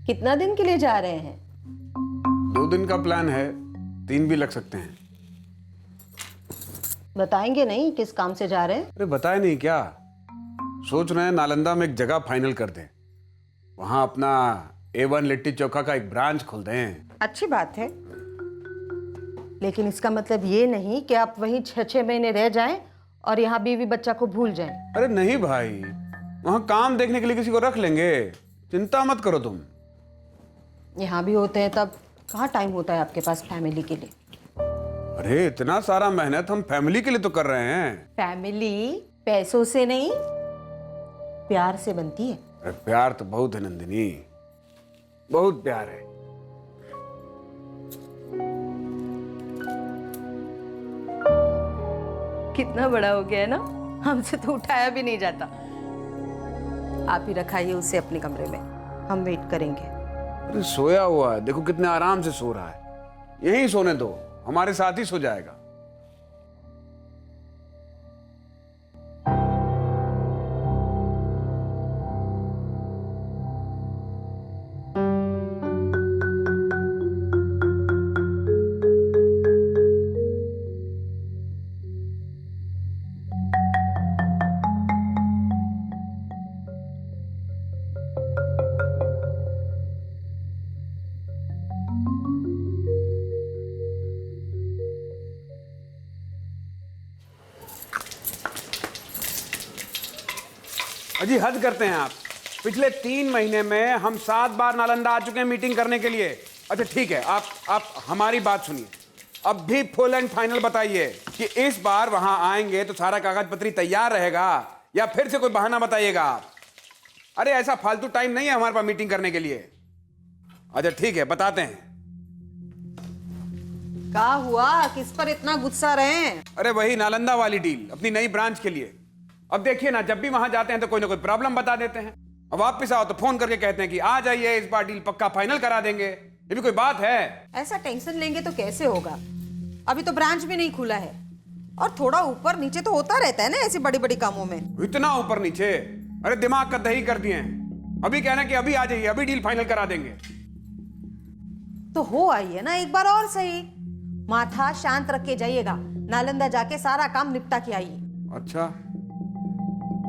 कितना दिन के लिए जा रहे हैं? 2 दिन का प्लान है, 3 भी लग सकते हैं। बताएंगे नहीं किस काम से जा रहे हैं? अरे बताए नहीं क्या? सोच रहे हैं नालंदा में एक जगह फाइनल कर दें, वहां अपना A1 लिट्टी चोखा का एक ब्रांच खोल दें। अच्छी बात है, लेकिन इसका मतलब ये नहीं कि आप वहीं 6-6 महीने रह जाएं और यहाँ बीवी बच्चा को भूल जाएं। अरे नहीं भाई, वहां काम देखने के लिए किसी को रख लेंगे, चिंता मत करो तुम। यहाँ भी होते हैं तब कहाँ टाइम होता है आपके पास फैमिली के लिए? अरे इतना सारा मेहनत हम फैमिली के लिए तो कर रहे हैं। फैमिली पैसों से नहीं, प्यार से बनती है। अरे प्यार तो बहुत है नंदिनी, बहुत प्यार है। कितना बड़ा हो गया है ना, हमसे तो उठाया भी नहीं जाता। आप ही रखाइए उसे अपने कमरे में, हम वेट करेंगे। अरे सोया हुआ है, देखो कितने आराम से सो रहा है। यहीं सोने दो, हमारे साथ ही सो जाएगा। अजी हद करते हैं आप। पिछले 3 महीने में हम 7 बार नालंदा आ चुके हैं मीटिंग करने के लिए। अच्छा ठीक है, आप हमारी बात सुनिए। अब भी फुल एंड फाइनल बताइए कि इस बार वहां आएंगे तो सारा कागज पत्री तैयार रहेगा या फिर से कोई बहाना बताइएगा आप? अरे ऐसा फालतू टाइम नहीं है हमारे पास मीटिंग करने के लिए। अच्छा ठीक है, बताते हैं। क्या हुआ, किस पर इतना गुस्सा रहे हैं? अरे वही नालंदा वाली डील, अपनी नई ब्रांच के लिए। अब देखिए ना, जब भी वहां जाते हैं तो कोई ना कोई प्रॉब्लम बता देते हैं। अब वापस आओ तो फोन करके कहते हैं कि आ जाइए, इस बार डील पक्का फाइनल करा देंगे। ये भी कोई बात है? ऐसा टेंशन लेंगे तो कैसे होगा? अभी तो ब्रांच भी नहीं खुला है और थोड़ा ऊपर नीचे तो होता रहता है ना ऐसी बड़ी बड़ी कामों में। इतना ऊपर नीचे? अरे दिमाग का दही कर दिए हैं। अभी कहना कि अभी आ जाइए, अभी डील फाइनल करा देंगे। तो हो आइए ना एक बार और सही। माथा शांत रख के जाइएगा, नालंदा जाके सारा काम निपटा के आइए। अच्छा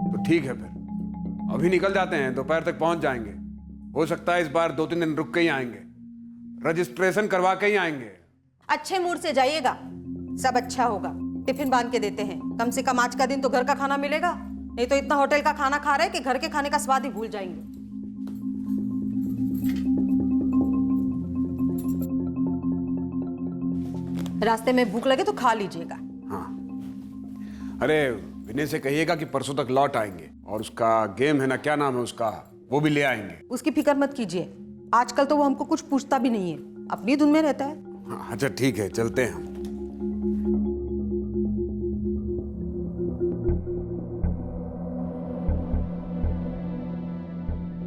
तो ठीक है, फिर अभी निकल जाते हैं, दोपहर तक पहुंच जाएंगे। हो सकता है इस बार 2-3 दिन रुक के ही आएंगे, रजिस्ट्रेशन करवा के ही आएंगे। अच्छे मूड से जाइएगा, सब अच्छा होगा। टिफिन बांध के देते हैं, कम से कम आज का दिन तो घर का खाना मिलेगा। नहीं तो इतना होटल का खाना खा रहे हैं कि घर के खाने का स्वाद ही भूल जाएंगे। रास्ते में भूख लगे तो खा लीजिएगा। हाँ, अरे विनय से कहिएगा कि परसों तक लौट आएंगे और उसका गेम है ना, क्या नाम है उसका, वो भी ले आएंगे। उसकी फिक्र मत कीजिए, आजकल तो वो हमको कुछ पूछता भी नहीं है, अपनी धुन में रहता है। हाँ, अच्छा ठीक है, चलते हैं हम।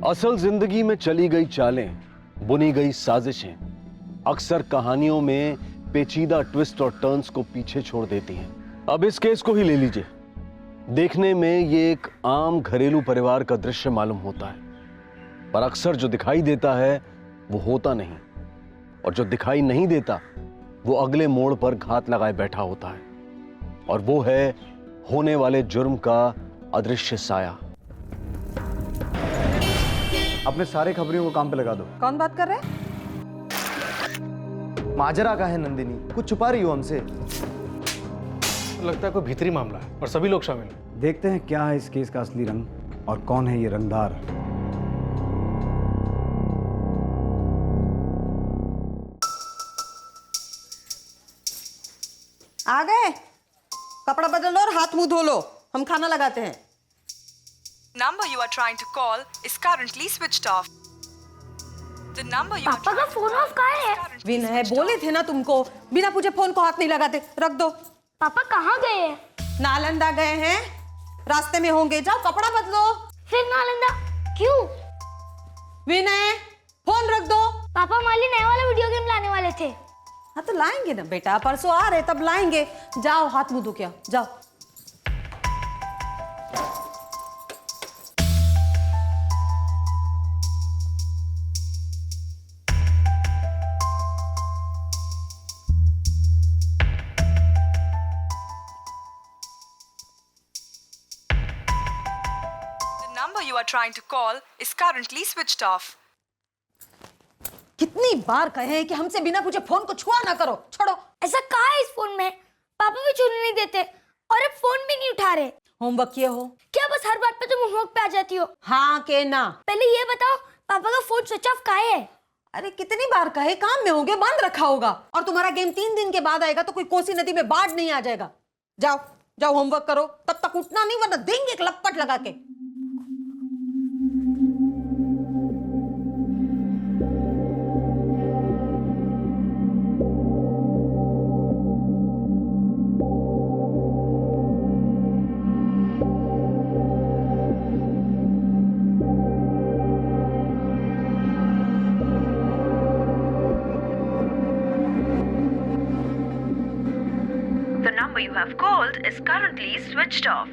असल जिंदगी में चली गई चालें, बुनी गई साजिशें अक्सर कहानियों में पेचीदा ट्विस्ट और टर्न्स को पीछे छोड़ देती हैं। अब इस केस को ही ले लीजिए। देखने में ये एक आम घरेलू परिवार का दृश्य मालूम होता है, पर अक्सर जो दिखाई देता है वो होता नहीं, और जो दिखाई नहीं देता वो अगले मोड़ पर घात लगाए बैठा होता है, और वो है होने वाले जुर्म का अदृश्य साया। अपने सारे खबरियों को काम पे लगा दो। कौन बात कर रहे हैं? माजरा का है नंदिनी, कुछ छुपा रही हो हमसे। लगता है कोई भीतरी मामला है और सभी लोग शामिल हैं। देखते हैं क्या है इस केस का असली रंग और कौन है ये रंगदार। आ गए? कपड़ा बदल लो और हाथ मुंह धो लो, हम खाना लगाते हैं। Number you are trying to call is currently switched off. The number you are पापा का trying to phone call of कहाँ है? is currently विनय switched बोले off. थे ना तुमको, बिना पूछे फोन को हाथ नहीं लगाते, रख दो। पापा कहाँ गए हैं? नालंदा गए हैं, रास्ते में होंगे, जाओ कपड़ा बदलो। फिर नालंदा क्यों? विनय फोन रख दो। पापा माली नया वाला वीडियो गेम लाने वाले थे। हाँ तो लाएंगे ना बेटा, परसों आ रहे तब लाएंगे। जाओ हाथ मुंह धो के आओ, जाओ। number you are trying to call is currently switched off. कितनी बार कहे हैं कि हमसे बिना पूछे फोन को छुआ ना करो, छोड़ो। ऐसा कहा है इस फोन में? पापा भी छूने नहीं देते और अब फोन भी नहीं उठा रहे। होमवर्क किए हो? क्या बस हर बात पे तुम होमवर्क पे आ जाती हो? हाँ के ना? पहले ये बताओ पापा का फोन स्विच ऑफ कहाँ है? अरे कितनी बार कहे, काम में होगे, बंद रखा होगा। और तुम्हारा गेम 3 दिन के बाद आएगा तो कोई कोसी नदी में बाढ़ नहीं आ जाएगा। जाओ जाओ होमवर्क करो, तब तक उठना नहीं वरना देंगे एक लपट लगा के। The number you have called is currently switched off.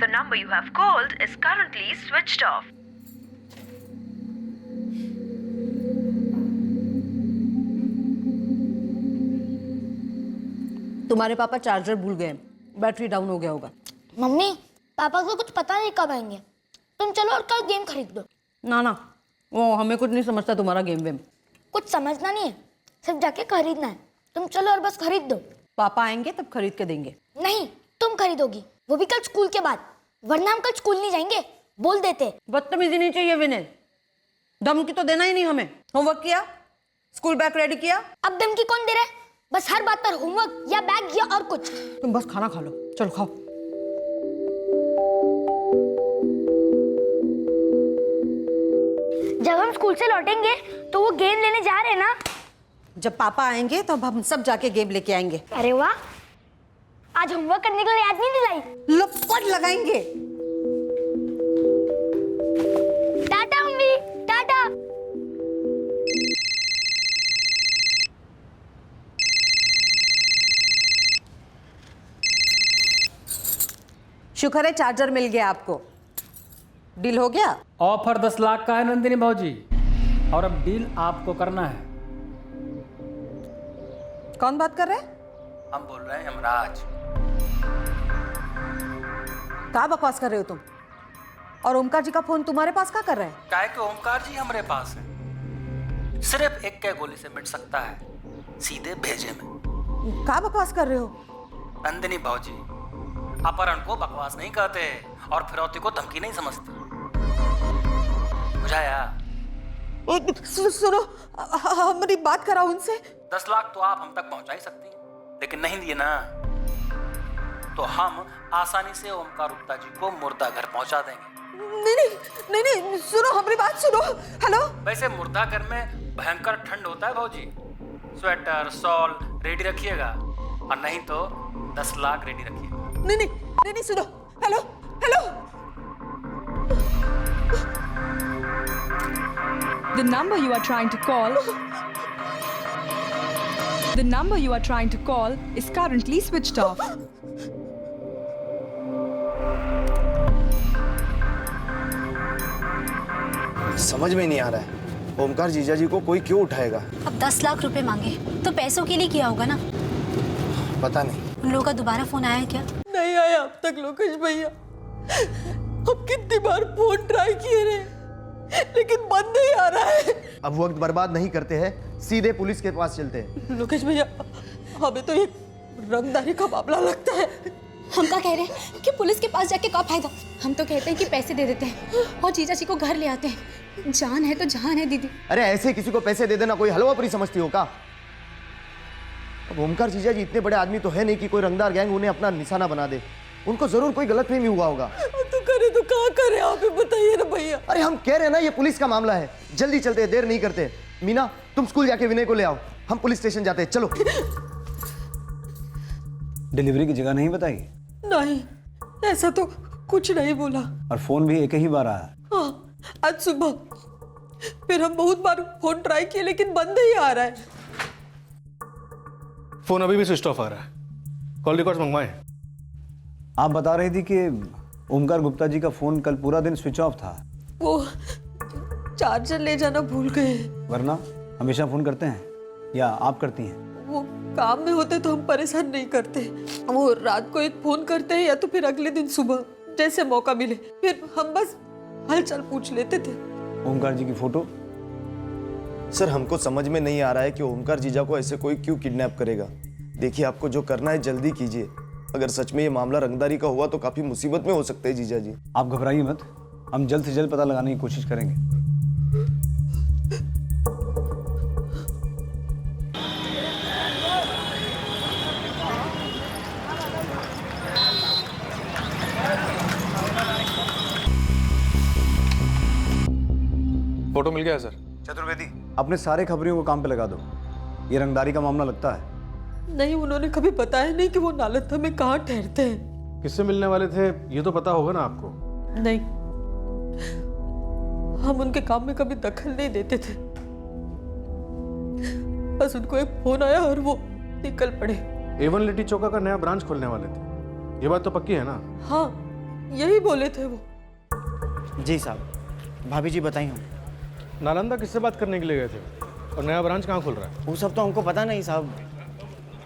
The number you have called is currently switched off. तुम्हारे पापा चार्जर भूल गए, बैटरी डाउन हो गया होगा। मम्मी पापा को कुछ पता नहीं कब आएंगे, तुम चलो और कल गेम खरीद दो। ना ना, वो हमें कुछ नहीं समझता तुम्हारा गेम वेम। कुछ समझना नहीं है, सिर्फ जाके खरीदना है। तुम चलो और बस खरीद दो। पापा आएंगे तब खरीद के देंगे। नहीं, तुम खरीदोगी, वो भी कल स्कूल के बाद, वरना हम कल स्कूल नहीं जाएंगे, बोल देते। बदतमीजी नहीं चाहिए विनय, धमकी तो देना ही नहीं हमें। होमवर्क किया, स्कूल बैग रेडी किया? अब धमकी कौन दे रहा है? बस हर बात पर होमवर्क या बैग या और कुछ। तुम बस खाना खा लो, चलो खाओ। जब हम स्कूल से लौटेंगे तो वो गेम लेने जा रहे हैं ना? जब पापा आएंगे तो हम सब जाके गेम लेके आएंगे। अरे वाह, आज होमवर्क करने के लिए याद नहीं दिलाई? लपट लगाएंगे। टाटा मम्मी, टाटा। शुक्र है चार्जर मिल गया आपको। डील हो गया? ऑफर 10 लाख का है नंदिनी भाजी, और अब डील आपको करना है। कौन बात कर रहे हैं? हम बोल रहे हैं यमराज। क्या बकवास कर रहे हो तुम? और ओमकार जी का फोन तुम्हारे पास क्या कर रहे हैं? काय के ओमकार जी हमारे पास है, सिर्फ एक के गोली से मिट सकता है, सीधे भेजे में। क्या बकवास कर रहे हो? नंदिनी भाजी, अपहरण को बकवास नहीं कहते और फिरौती को धमकी नहीं समझते, बुझाया? सुनो, हमारी बात कराओ उनसे। 10 लाख तो आप हम तक पहुंचा ही सकती हैं, लेकिन नहीं दिए ना तो हम आसानी से ओमकार गुप्ता जी को मुर्दा घर पहुंचा देंगे। नहीं नहीं नहीं नहीं, सुनो हमारी बात सुनो। हेलो। वैसे मुर्दा घर में भयंकर ठंड होता है भाजी, स्वेटर शॉल रेडी रखिएगा, और नहीं तो 10 लाख रेडी रखिएगा। नहीं नहीं नहीं नहीं, सुनो। Hello hello. The number you are trying to call. The number you are trying to call is currently switched off. समझ में नहीं आ रहा है, ओमकार जीजा जी को कोई क्यों उठाएगा? अब 10 लाख रुपए मांगे तो पैसों के लिए किया होगा ना? पता नहीं। उन लोगों का दोबारा फोन आया क्या? नहीं आया अब तक लोकेश भैया। अब कितनी बार फोन ट्राई किए रहे, लेकिन बंद नहीं आ रहा है। अब वक्त बर्बाद नहीं करते हैं, सीधे पुलिस के पास चलते हैं। लोकेश भैया, हमें तो ये रंगदारी का मामला लगता है। हम क्या कह रहे हैं कि पुलिस के पास जाके क्या फायदा? हम तो कहते हैं कि पैसे दे देते हैं और जीजा जी को घर ले आते हैं। जान है तो जान है दीदी। अरे ऐसे किसी को पैसे दे देना कोई हलवा पूरी समझती हो क्या? अब ओमकार जीजा जी इतने बड़े आदमी तो है नहीं कि कोई रंगदार गैंग उन्हें अपना निशाना बना दे। उनको जरूर कोई गलतफहमी हुआ होगा। तो करे तो क्या करे, आप ही बताइए ना भैया। अरे हम कह रहे हैं ना, ये पुलिस का मामला है, जल्दी चलते हैं, देर नहीं करते। मीना, तुम स्कूल जाके विनय को ले आओ, हम पुलिस स्टेशन जाते हैं। चलो। डिलीवरी की जगह नहीं बताई? नहीं, ऐसा तो कुछ नहीं बोला। और फोन भी एक ही बार आया? हाँ, आज सुबह। फिर हम बहुत बार फोन ट्राई किए लेकिन बंद ही आ रहा है। फोन अभी भी स्विच ऑफ आ रहा है, कॉल रिकॉर्ड्स मंगवाएं। आप बता रही थी कि ओमकार गुप्ता जी का फोन कल पूरा दिन स्विच ऑफ था। वो चार्जर ले जाना भूल गए। वरना हमेशा फोन करते हैं या आप करती हैं? वो काम में होते तो हम परेशान नहीं करते। वो रात को एक फोन करते हैं या तो फिर अगले दिन सुबह। जैसे मौका मिले फिर हम बस हालचाल पूछ लेते थे। ओमकार जी की फोटो? सर हमको समझ में नहीं आ रहा है कि ओमकार जीजा को ऐसे कोई क्यों किडनैप करेगा। देखिए आपको जो करना है जल्दी कीजिए। अगर सच में ये मामला रंगदारी का हुआ तो काफी मुसीबत में हो सकते हैं जीजा जी। आप घबराइए मत, हम जल्द से जल्द पता लगाने की कोशिश करेंगे। फोटो मिल गया है सर। चतुर्वेदी, अपने सारे खबरियों को काम पे लगा दो। ये रंगदारी का मामला लगता है। नहीं, उन्होंने कभी बताया नहीं कि वो नालंदा में कहाँ ठहरते हैं। किससे मिलने वाले थे ये तो पता होगा ना आपको? नहीं, हम उनके काम में कभी दखल नहीं देते थे। बस उनको एक फोन आया और वो निकल पड़े। A1 लिट्टी चौका का नया ब्रांच खोलने वाले थे, ये बात तो पक्की है ना? हाँ, यही बोले थे वो। जी साहब, भाभी जी बताइए। हम नालंदा किससे बात करने के लिए गए थे और नया ब्रांच कहाँ खुल रहा है? वो सब तो हमको पता नहीं साहब।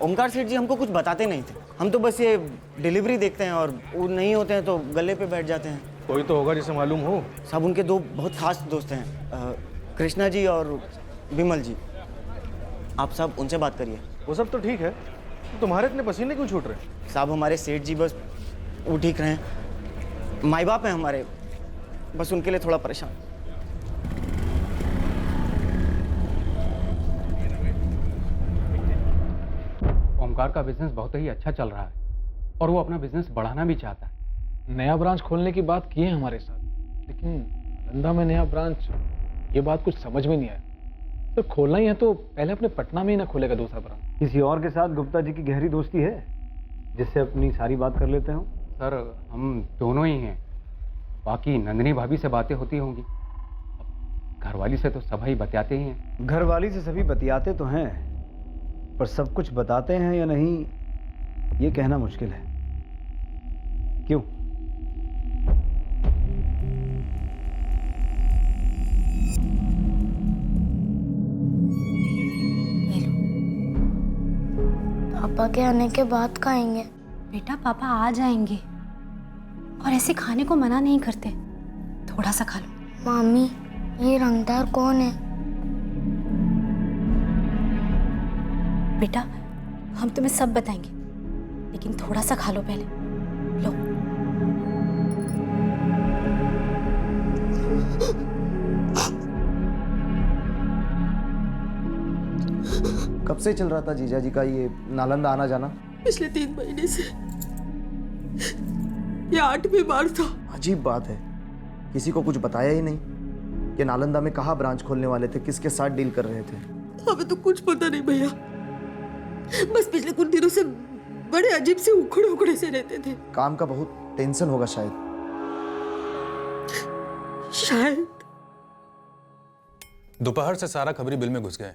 ओमकार सेठ जी हमको कुछ बताते नहीं थे। हम तो बस ये डिलीवरी देखते हैं और वो नहीं होते हैं तो गले पे बैठ जाते हैं। कोई तो होगा जिसे मालूम हो। साहब उनके दो बहुत खास दोस्त हैं, कृष्णा जी और विमल जी। आप साहब उनसे बात करिए। वो सब तो ठीक है, तुम्हारे इतने पसीने क्यों छूट रहे? साहब हमारे सेठ जी बस वो ठीक रहे, माई बाप हैं हमारे, बस उनके लिए थोड़ा परेशान। ओमकार का बिजनेस बहुत ही अच्छा चल रहा है और वो अपना बिजनेस बढ़ाना भी चाहता है। नया ब्रांच खोलने की बात की है हमारे साथ, लेकिन नालंदा में नया ब्रांच, ये बात कुछ समझ में नहीं आया। तो खोलना ही है तो पहले अपने पटना में ही ना खोलेगा दूसरा ब्रांच? किसी और के साथ गुप्ता जी की गहरी दोस्ती है जिससे अपनी सारी बात कर लेते हो? सर हम दोनों ही हैं, बाकी नंदिनी भाभी से बातें होती होंगी। घरवाली से तो सभी बतियाते ही हैं। घरवाली से सभी बतियाते तो हैं, पर सब कुछ बताते हैं या नहीं ये कहना मुश्किल है। क्यों? पापा के आने के बाद खाएंगे। बेटा पापा आ जाएंगे और ऐसे खाने को मना नहीं करते, थोड़ा सा खा लो। मामी, ये रंगदार कौन है? बेटा हम तुम्हें सब बताएंगे, लेकिन थोड़ा सा खा लो पहले। लो। कब से चल रहा था जीजा जी का ये नालंदा आना जाना? पिछले 3 महीने से। ये 8वीं बार था। अजीब बात है, किसी को कुछ बताया ही नहीं कि नालंदा में कहाँ ब्रांच खोलने वाले थे, किसके साथ डील कर रहे थे। हमें तो कुछ पता नहीं भैया, बस पिछले कुछ दिनों से बड़े अजीब से उखड़े उखड़े से रहते थे। काम का बहुत टेंशन होगा शायद। दोपहर से सारा खबरी बिल में घुस गए,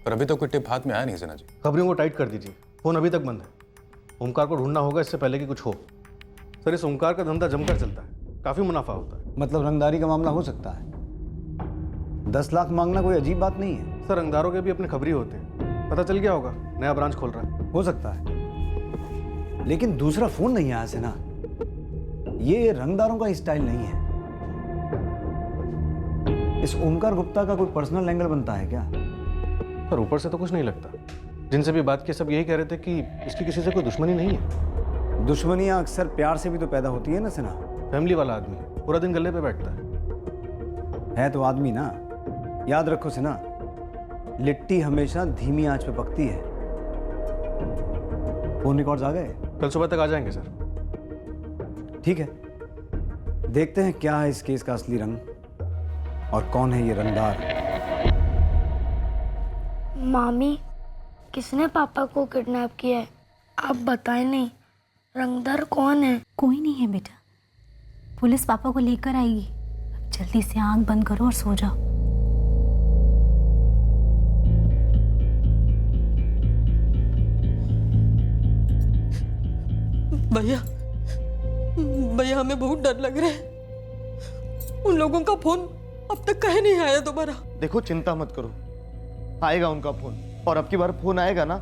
पर अभी तो कोई टिप हाथ में आया नहीं सिन्हा जी। खबरियों को टाइट कर दीजिए, फोन अभी तक बंद है। ओमकार को ढूंढना होगा इससे पहले कि कुछ हो। सर इस ओमकार का धंधा जमकर चलता है, काफी मुनाफा होता है। मतलब रंगदारी का मामला हो सकता है? 10 लाख मांगना कोई अजीब बात नहीं है। सर रंगदारों के भी अपने खबरी होते हैं, पता चल गया होगा नया ब्रांच खोल रहा है। हो सकता है, लेकिन दूसरा फोन नहीं आया से ना। ये रंगदारों का स्टाइल नहीं है। इस ओमकार गुप्ता का कोई पर्सनल एंगल बनता है क्या? पर ऊपर से तो कुछ नहीं लगता। जिनसे भी बात की सब यही कह रहे थे कि इसकी किसी से कोई दुश्मनी नहीं है। दुश्मनियां अक्सर प्यार से भी तो पैदा होती है ना सिन्हा। फैमिली वाला आदमी है, पूरा दिन गले पे बैठता है तो आदमी ना। याद रखो सिन्हा, लिट्टी हमेशा धीमी आंच पे पकती है। फोन रिकॉर्ड्स आ गए? कल सुबह तक आ जाएंगे सर। ठीक है, देखते हैं क्या है इस केस का असली रंग और कौन है ये रंगदार। मामी, किसने पापा को किडनैप किया है? आप बताएं नहीं। रंगदार कौन है? कोई नहीं है बेटा, पुलिस पापा को लेकर आएगी। अब जल्दी से आंख बंद करो और सो जाओ। भैया भैया हमें बहुत डर लग रहा है। उन लोगों का फोन अब तक कहीं नहीं आया दोबारा। देखो चिंता मत करो, आएगा उनका फोन, और अब की बार फोन आएगा ना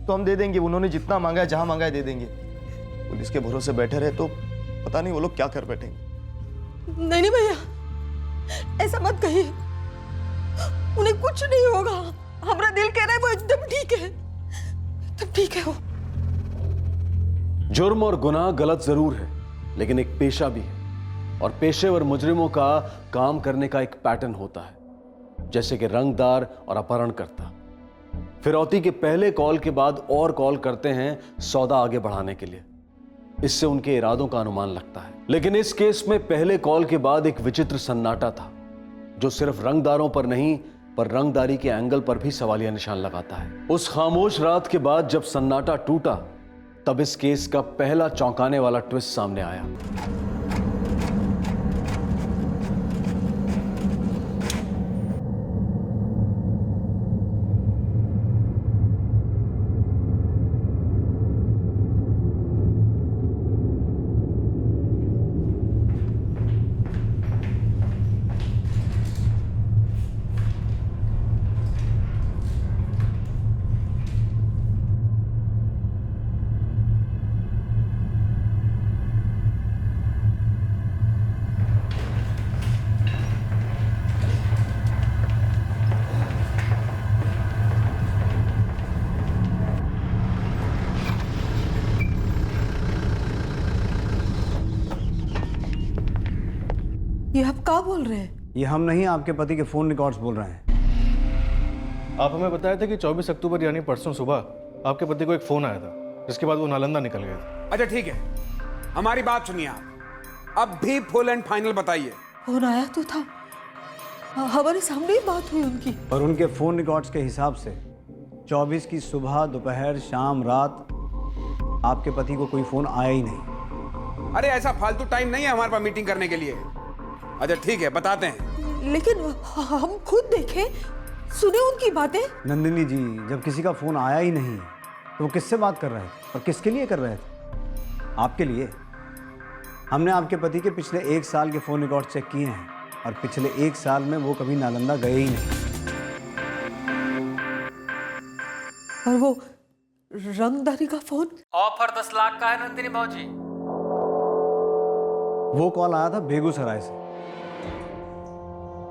तो हम दे देंगे। उन्होंने जितना मांगा है, जहां मांगा है दे देंगे। पुलिस के भरोसे बैठे रहे तो पता नहीं वो लोग क्या कर बैठेंगे। नहीं नहीं भैया, ऐसा मत कहिए, उन्हें कुछ नहीं होगा। हमारा दिल कह रहा है वो एकदम ठीक है, एकदम ठीक है वो। जुर्म और गुनाह गलत जरूर है, लेकिन एक पेशा भी है, और पेशेवर मुजरिमों का काम करने का एक पैटर्न होता है, जैसे कि रंगदार और अपहरणकर्ता फिरौती के पहले कॉल के बाद और कॉल करते हैं सौदा आगे बढ़ाने के लिए। इससे उनके इरादों का अनुमान लगता है। लेकिन इस केस में पहले कॉल के बाद एक विचित्र सन्नाटा था, जो सिर्फ रंगदारों पर नहीं पर रंगदारी के एंगल पर भी सवालिया निशान लगाता है। उस खामोश रात के बाद जब सन्नाटा टूटा, तब इस केस का पहला चौंकाने वाला ट्विस्ट सामने आया। ये आप क्या बोल रहे हैं? ये हम नहीं, आपके पति के फोन रिकॉर्ड्स बोल रहे हैं। आप हमें बताए थे कि 24 अक्टूबर यानी परसों सुबह आपके पति को एक फोन आया था, जिसके बाद वो नालंदा निकल गए थे। अच्छा ठीक है, हमारी बात सुनिए आप, अब भी फुल एंड फाइनल बताइए। फोन आया तो था, हमारे सामने ही बात हुई उनकी। और उनके फोन रिकॉर्ड्स के हिसाब से 24 की सुबह, दोपहर, शाम, रात आपके पति को कोई फोन आया ही नहीं। अरे ऐसा फालतू टाइम नहीं है हमारे पास मीटिंग करने के लिए। अच्छा ठीक है, बताते हैं। लेकिन हम खुद देखें, सुने उनकी बातें। नंदिनी जी, जब किसी का फोन आया ही नहीं तो वो किससे बात कर रहे थे और किसके लिए कर रहे थे? आपके लिए। हमने आपके पति के पिछले 1 साल के फोन रिकॉर्ड चेक किए हैं, और पिछले 1 साल में वो कभी नालंदा गए ही नहीं। और वो रंगदारी का फोन? ऑफर 10 लाख का है नंदिनी भाजी। वो कॉल आया था बेगूसराय से।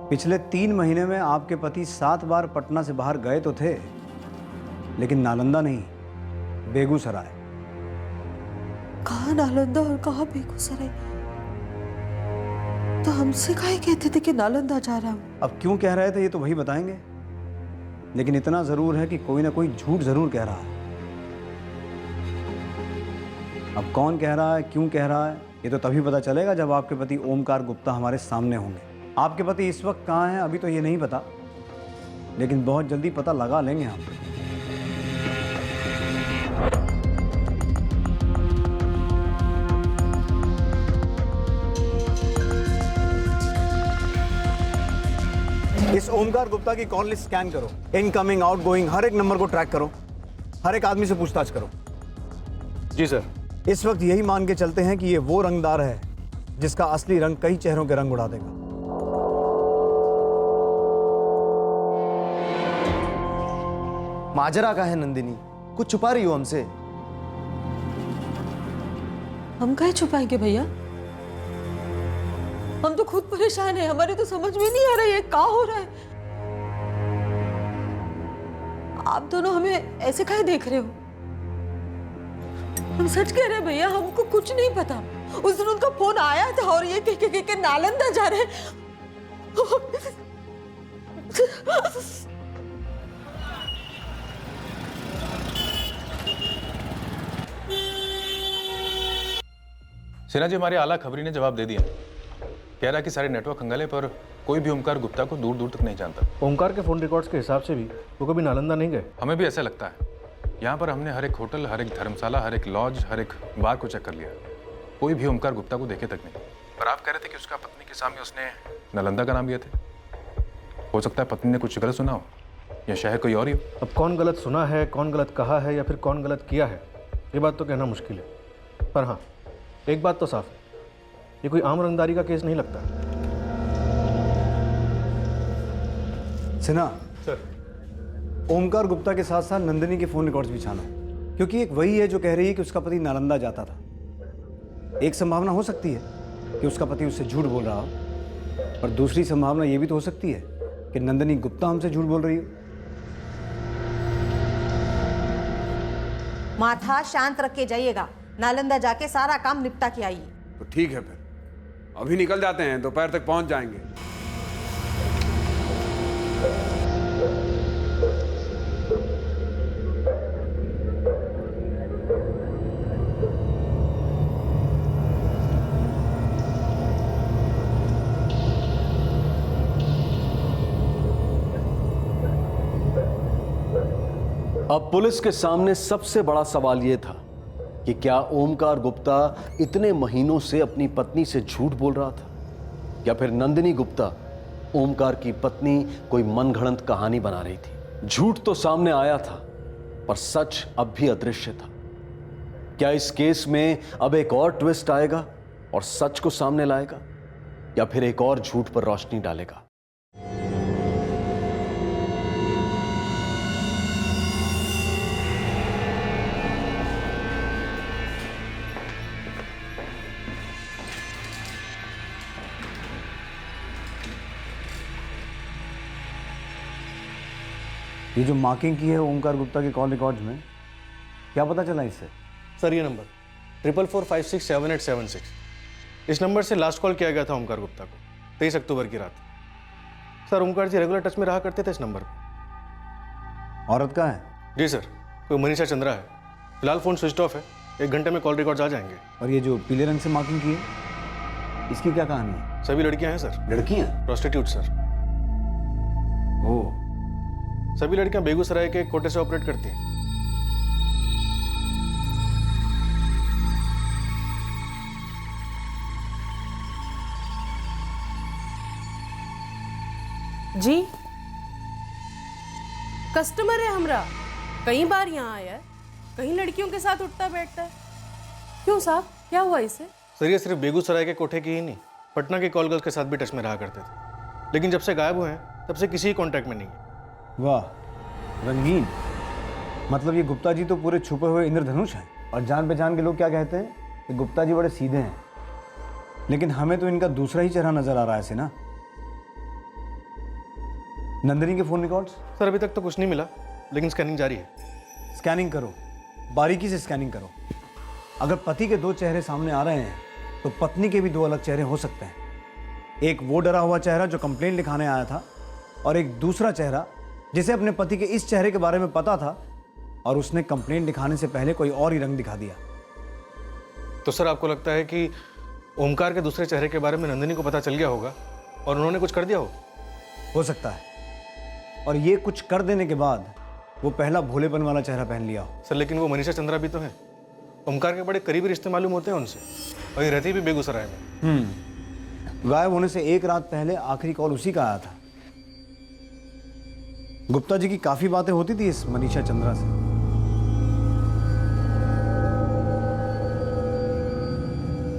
पिछले 3 महीने में आपके पति 7 बार पटना से बाहर गए तो थे, लेकिन नालंदा नहीं, बेगूसराय। कहाँ नालंदा और कहाँ बेगूसराय? तो हमसे काहे कहते थे कि नालंदा जा रहा हूँ? अब क्यों कह रहे थे ये तो वही बताएंगे, लेकिन इतना जरूर है कि कोई ना कोई झूठ जरूर कह रहा है। अब कौन कह रहा है, क्यों कह रहा है, ये तो तभी पता चलेगा जब आपके पति ओमकार गुप्ता हमारे सामने होंगे। आपके पति इस वक्त कहाँ हैं अभी तो ये नहीं पता, लेकिन बहुत जल्दी पता लगा लेंगे हम। इस ओमकार गुप्ता की कॉल लिस्ट स्कैन करो, इनकमिंग, आउटगोइंग, हर एक नंबर को ट्रैक करो, हर एक आदमी से पूछताछ करो। जी सर। इस वक्त यही मान के चलते हैं कि ये वो रंगदार है जिसका असली रंग कई चेहरों के रंग उड़ा देगा। माजरा का है नंदिनी, कुछ छुपा रही हो हमसे? हम काहे छुपाएंगे भैया? हम तो खुद परेशान हैं, हमारे तो समझ में नहीं आ रहा है क्या हो रहा है। आप दोनों हमें ऐसे काहे देख रहे हो? हम सच कह रहे हैं भैया, हमको कुछ नहीं पता। उस दिन उनका फोन आया था और ये के नालंदा जा रहे हैं। सिन्हा जी, हमारे आला खबरी ने जवाब दे दिया। कह रहा कि सारे नेटवर्क खंगाले, पर कोई भी ओमकार गुप्ता को दूर दूर तक नहीं जानता। ओमकार के फोन रिकॉर्ड्स के हिसाब से भी वो कभी नालंदा नहीं गए। हमें भी ऐसा लगता है। यहाँ पर हमने हर एक होटल, हर एक धर्मशाला, हर एक लॉज, हर एक बार को चेक कर लिया, कोई भी ओमकार गुप्ता को देखे तक नहीं। पर आप कह रहे थे कि उसका पत्नी के सामने उसने नालंदा का नाम लिया थे। हो सकता है पत्नी ने कुछ गलत सुना हो, या शहर कोई और ही हो। अब कौन गलत सुना है, कौन गलत कहा है, या फिर कौन गलत किया है, ये बात तो कहना मुश्किल है। पर हाँ, एक बात तो साफ है, ये कोई आम रंगदारी का केस नहीं लगता। सिन्हा सर, ओमकार गुप्ता के साथ साथ नंदिनी के फोन रिकॉर्ड्स भी छानो, क्योंकि एक वही है जो कह रही है कि उसका पति नालंदा जाता था। एक संभावना हो सकती है कि उसका पति उससे झूठ बोल रहा हो, और दूसरी संभावना यह भी तो हो सकती है कि नंदिनी गुप्ता हमसे झूठ बोल रही हो। माथा शांत रख के जाइएगा, नालंदा जाके सारा काम निपटा के आइए। तो ठीक है, फिर अभी निकल जाते हैं, दोपहर तक पहुंच जाएंगे। अब पुलिस के सामने सबसे बड़ा सवाल यह था कि क्या ओमकार गुप्ता इतने महीनों से अपनी पत्नी से झूठ बोल रहा था, या फिर नंदिनी गुप्ता ओमकार की पत्नी कोई मनगढ़ंत कहानी बना रही थी। झूठ तो सामने आया था, पर सच अब भी अदृश्य था। क्या इस केस में अब एक और ट्विस्ट आएगा और सच को सामने लाएगा, या फिर एक और झूठ पर रोशनी डालेगा? ये जो मार्किंग की है ओमकार गुप्ता के कॉल रिकॉर्ड्स में, क्या पता चला इससे? सर ये नंबर 44467876, इस नंबर से लास्ट कॉल किया गया था ओमकार गुप्ता को 23 अक्टूबर की रात। सर ओमकार जी रेगुलर टच में रहा करते थे इस नंबर पर। औरत का है? जी सर, कोई मनीषा चंद्रा है। फिलहाल फ़ोन स्विच ऑफ है, 1 घंटे में कॉल रिकॉर्ड्स आ जाएंगे। और ये जो पीले रंग से मार्किंग की है, इसकी क्या कहानी है? सभी लड़कियां हैं सर। लड़कियां? Prostitute sir. ओह, सभी लड़कियां बेगूसराय के एक कोटे से ऑपरेट करती हैं। जी कस्टमर है हमरा, कई बार यहाँ आया है, कई लड़कियों के साथ उठता बैठता है। क्यों साहब, क्या हुआ इसे? सर ये सिर्फ बेगूसराय के कोठे की ही नहीं, पटना के कॉल गर्ल्स के साथ भी टच में रहा करते थे, लेकिन जब से गायब हुए हैं तब से किसी कांटेक्ट में नहीं है। वाह, रंगीन। मतलब ये गुप्ता जी तो पूरे छुपे हुए इंद्रधनुष हैं, और जान पहचान के लोग क्या कहते हैं कि गुप्ता जी बड़े सीधे हैं, लेकिन हमें तो इनका दूसरा ही चेहरा नजर आ रहा है से ना। नंदिनी के फोन रिकॉर्ड्स? सर अभी तक तो कुछ नहीं मिला, लेकिन स्कैनिंग जारी है। स्कैनिंग करो, बारीकी से स्कैनिंग करो। अगर पति के 2 चेहरे सामने आ रहे हैं तो पत्नी के भी 2 अलग चेहरे हो सकते हैं। एक वो डरा हुआ चेहरा जो कंप्लेंट लिखाने आया था, और एक दूसरा चेहरा जिसे अपने पति के इस चेहरे के बारे में पता था और उसने कंप्लेंट लिखाने से पहले कोई और ही रंग दिखा दिया। तो सर आपको लगता है कि ओमकार के दूसरे चेहरे के बारे में नंदिनी को पता चल गया होगा और उन्होंने कुछ कर दिया हो सकता है, और ये कुछ कर देने के बाद वो पहला भोलेपन वाला चेहरा पहन लिया हो। सर लेकिन वो मनीषा चंद्रा भी तो है, ओमकार के बड़े करीबी रिश्ते मालूम होते हैं उनसे, और ये रहती भी बेगूसराय में। गायब होने से 1 रात पहले आखिरी कॉल उसी का आया था। गुप्ता जी की काफी बातें होती थी इस मनीषा चंद्रा से।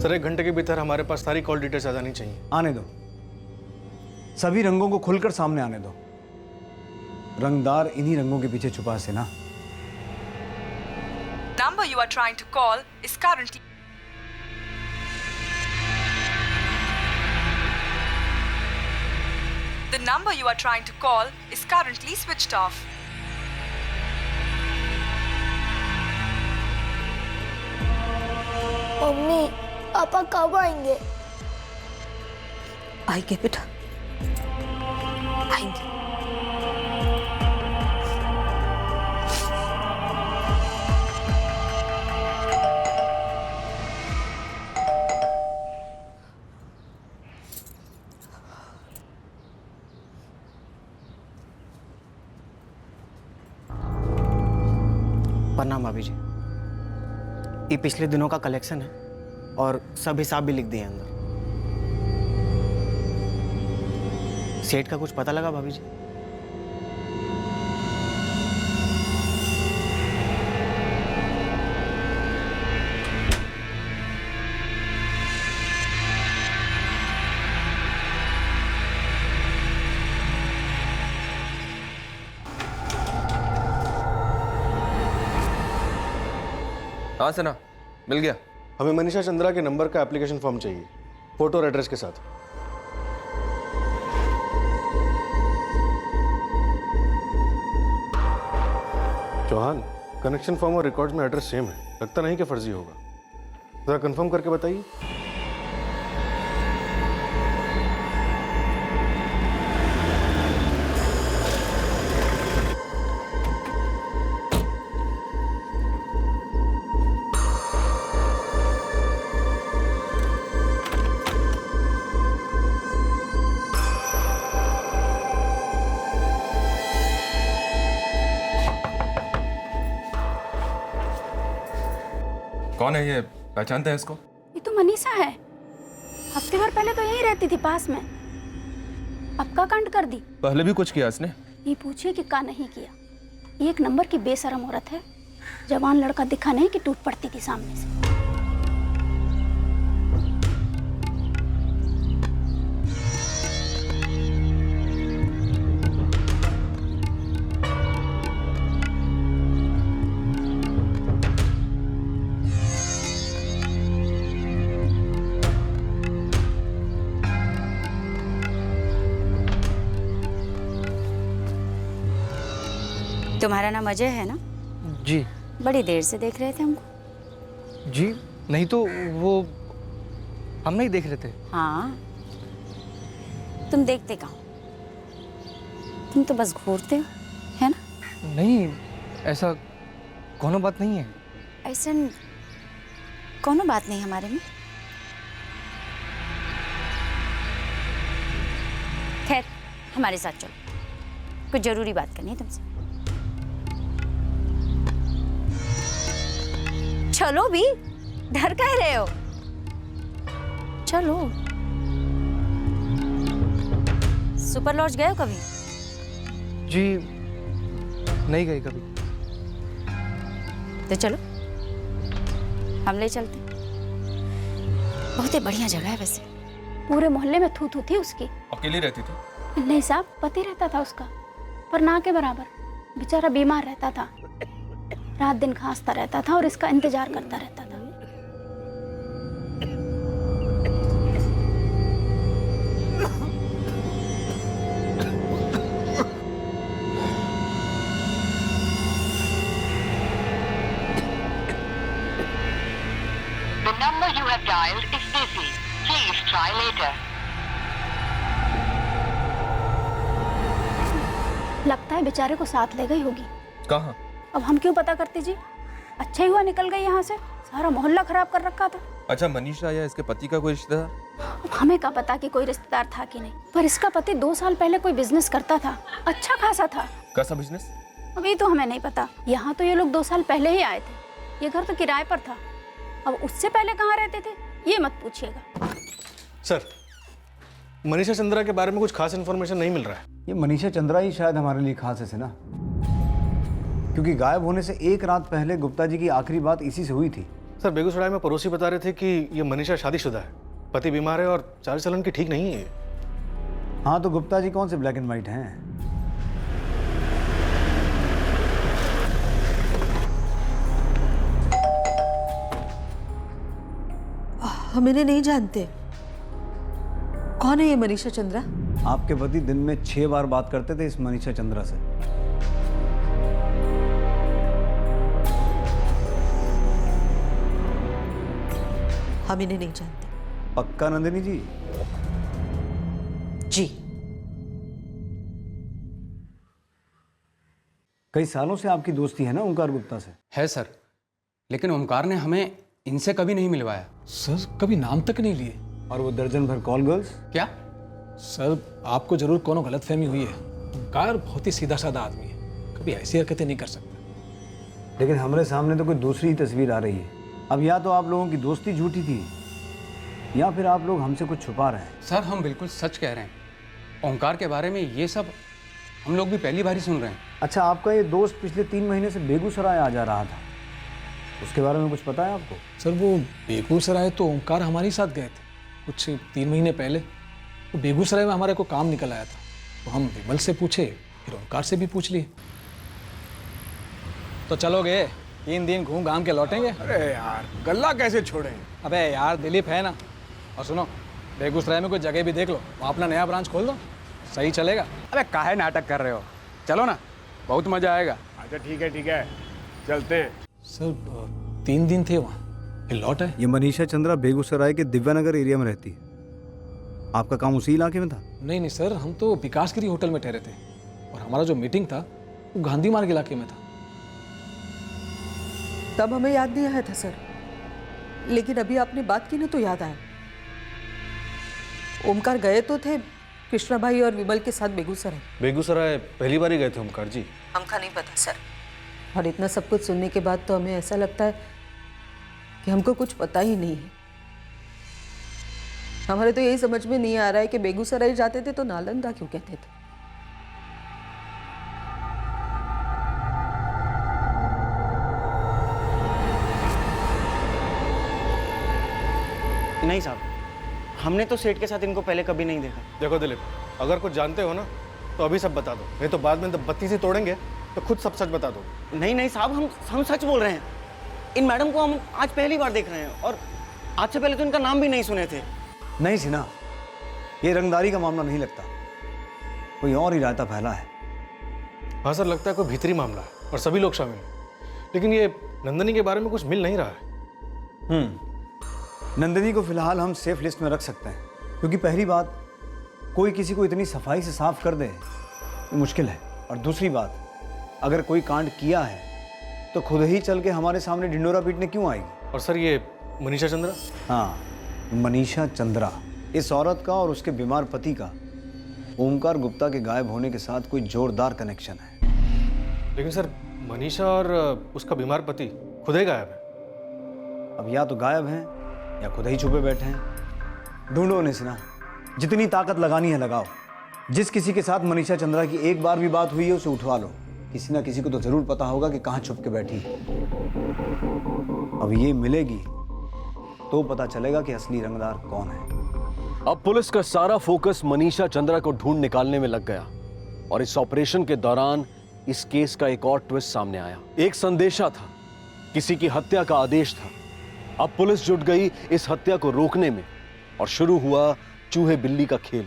सर 1 घंटे के भीतर हमारे पास सारी कॉल डिटेल्स आ जानी चाहिए। आने दो, सभी रंगों को खुलकर सामने आने दो। रंगदार इन्हीं रंगों के पीछे छुपा है ना। Number you are trying to call is currently The number you are trying to call is currently switched off. Mummy papa कब आएंगे? आएंगे बेटा, आएंगे। प्रणाम भाभी जी। ये पिछले दिनों का कलेक्शन है और सब हिसाब भी लिख दिए अंदर। सेठ का कुछ पता लगा भाभी जी? हाँ सना, मिल गया। हमें मनीषा चंद्रा के नंबर का एप्लीकेशन फॉर्म चाहिए, फोटो और एड्रेस के साथ। चौहान, कनेक्शन फॉर्म और रिकॉर्ड्स में एड्रेस सेम है, लगता नहीं कि फर्जी होगा। जरा कंफर्म करके बताइए। कौन है ये, पहचानते हैं इसको? ये तो मनीषा है। हफ्ते भर पहले तो यहीं रहती थी पास में, अब का कांड कर दी। पहले भी कुछ किया इसने? ये पूछिए कि का नहीं किया। एक नंबर की बेशरम औरत है। जवान लड़का दिखा नहीं कि टूट पड़ती थी सामने से। तुम्हारा नाम अजय है ना? जी। बड़ी देर से देख रहे थे हमको। जी नहीं तो वो हम नहीं देख रहे थे। हाँ, तुम देखते कहाँ? तुम तो बस घूरते हो, है ना? नहीं, ऐसा कोनो बात नहीं है। ऐसा कोनो बात नहीं हमारे में। खैर, हमारे साथ चलो, कुछ जरूरी बात करनी है तुमसे। चलो भी, डर कह रहे हो? चलो। सुपर लॉज गए हो कभी? जी नहीं गए कभी। तो चलो, हम ले चलते। बहुत ही बढ़िया जगह है वैसे। पूरे मोहल्ले में थू थू थी उसकी। अकेली रहती थी? नहीं साहब, पति रहता था उसका, पर ना के बराबर। बेचारा बीमार रहता था, रात दिन खांसता रहता था और इसका इंतजार करता रहता था। The number you have dialed is busy. Please try later. लगता है बेचारे को साथ ले गई होगी। कहाँ? अब हम क्यों पता करते जी? अच्छा ही हुआ निकल गई यहाँ से, सारा मोहल्ला खराब कर रखा था। अच्छा, मनीषा या इसके पति का कोई रिश्तेदार? अब हमें क्या पता कि कोई रिश्तेदार था कि नहीं, पर इसका पति 2 साल पहले कोई बिजनेस करता था, अच्छा खासा था। कैसा बिजनेस? अभी तो हमें नहीं पता। यहाँ तो ये लोग 2 साल पहले ही आए थे। ये घर तो किराए पर था। अब उससे पहले कहाँ रहते थे ये मत पूछिएगा। सर, मनीषा चंद्रा के बारे में कुछ खास इन्फॉर्मेशन नहीं मिल रहा है। ये मनीषा चंद्रा ही शायद हमारे लिए खास है ना, क्योंकि गायब होने से 1 रात पहले गुप्ता जी की आखिरी बात इसी से हुई थी। सर, बेगूसराय में पड़ोसी बता रहे थे कि ये मनीषा शादीशुदा है, पति बीमार है और चाल चलन की ठीक नहीं है। हाँ, तो गुप्ता जी कौन से ब्लैक एंड व्हाइट हैं? हम इन्हें नहीं जानते। कौन है ये मनीषा चंद्रा? आपके पति दिन में 6 बार बात करते थे इस मनीषा चंद्रा से। हम इन्हें नहीं जानते। पक्का नंदिनी जी? जी। कई सालों से आपकी दोस्ती है ना ओंकार गुप्ता से? है सर, लेकिन ओंकार ने हमें इनसे कभी नहीं मिलवाया। सर, कभी नाम तक नहीं लिए। और वो दर्जन भर कॉल गर्ल्स? क्या? सर, आपको जरूर कोनो गलतफहमी हुई है। ओंकार बहुत ही सीधा साधा आदमी है, कभी ऐसी हरकतें नहीं कर सकता। लेकिन हमारे सामने तो कोई दूसरी तस्वीर आ रही है। अब या तो आप लोगों की दोस्ती झूठी थी या फिर आप लोग हमसे कुछ छुपा रहे हैं। सर, हम बिल्कुल सच कह रहे हैं। ओंकार के बारे में ये सब हम लोग भी पहली बार ही सुन रहे हैं। अच्छा, आपका ये दोस्त पिछले 3 महीने से बेगूसराय आ जा रहा था, उसके बारे में कुछ पता है आपको? सर, वो बेगूसराय तो ओंकार हमारे साथ गए थे कुछ 3 महीने पहले। तो बेगूसराय में हमारे को काम निकल आया था, तो हम विमल से पूछे, फिर ओंकार से भी पूछ लिए। तो चलोगे? 3 दिन घूम घाम के लौटेंगे। अरे यार गल्ला कैसे छोड़ें? अबे यार दिलीप है ना। और सुनो, बेगूसराय में कोई जगह भी देख लो, वहाँ अपना नया ब्रांच खोल दो, सही चलेगा। अरे काहे नाटक कर रहे हो, चलो ना, बहुत मजा आएगा। अच्छा ठीक है, चलते हैं। सर 3 दिन थे वहाँ, फिर लौट आए। ये मनीषा चंद्रा बेगूसराय के दिव्यानगर एरिया में रहती है। आपका काम उसी इलाके में था? नहीं सर, हम तो विकासगिरी होटल में ठहरे थे और हमारा जो मीटिंग था वो गांधी मार्ग इलाके में था। तब हमें याद नहीं आया था सर, लेकिन अभी आपने बात की ना तो याद आया। ओमकार गए तो थे कृष्णा भाई और विमल के साथ बेगूसराय। बेगूसराय पहली बार ही गए थे ओमकार जी। हमका नहीं पता सर, और इतना सब कुछ सुनने के बाद तो हमें ऐसा लगता है कि हमको कुछ पता ही नहीं है। हमारे तो यही समझ में नहीं आ रहा है कि बेगूसराय जाते थे तो नालंदा क्यों कहते थे। नहीं साहब, हमने तो सेठ के साथ इनको पहले कभी नहीं देखा। देखो दिलीप, अगर कुछ जानते हो ना तो अभी सब बता दो, नहीं तो बाद में जब बत्ती से तोड़ेंगे तो खुद सब सच बता दो। नहीं साहब, हम सच बोल रहे हैं। इन मैडम को हम आज पहली बार देख रहे हैं और आज से पहले तो इनका नाम भी नहीं सुने थे। नहीं सिन्हा, ये रंगदारी का मामला नहीं लगता, कोई और ही रायता फैला है। हाँ सर, लगता है कोई भीतरी मामला है और सभी लोग शामिल हैं, लेकिन ये नंदनी के बारे में कुछ मिल नहीं रहा है। नंदिनी को फिलहाल हम सेफ लिस्ट में रख सकते हैं, क्योंकि पहली बात, कोई किसी को इतनी सफाई से साफ कर दे ये मुश्किल है, और दूसरी बात, अगर कोई कांड किया है तो खुद ही चल के हमारे सामने ढिंडोरा पीटने क्यों आएगी। और सर ये मनीषा चंद्रा? हाँ, मनीषा चंद्रा, इस औरत का और उसके बीमार पति का ओमकार गुप्ता के गायब होने के साथ कोई जोरदार कनेक्शन है। लेकिन सर मनीषा और उसका बीमार पति खुद ही गायब है। अब या तो गायब हैं या खुद ही छुपे बैठे हैं। ढूंढो उन्हें सिन्हा, जितनी ताकत लगानी है लगाओ। जिस किसी के साथ मनीषा चंद्रा की एक बार भी बात हुई है उसे उठवा लो। किसी ना किसी को तो जरूर पता होगा कि कहाँ छुप के बैठी है। अब ये मिलेगी तो पता चलेगा कि असली रंगदार कौन है। अब पुलिस का सारा फोकस मनीषा चंद्रा को ढूंढ निकालने में लग गया, और इस ऑपरेशन के दौरान इस केस का एक और ट्विस्ट सामने आया। एक संदेशा था, किसी की हत्या का आदेश था। अब पुलिस जुट गई इस हत्या को रोकने में, और शुरू हुआ चूहे बिल्ली का खेल।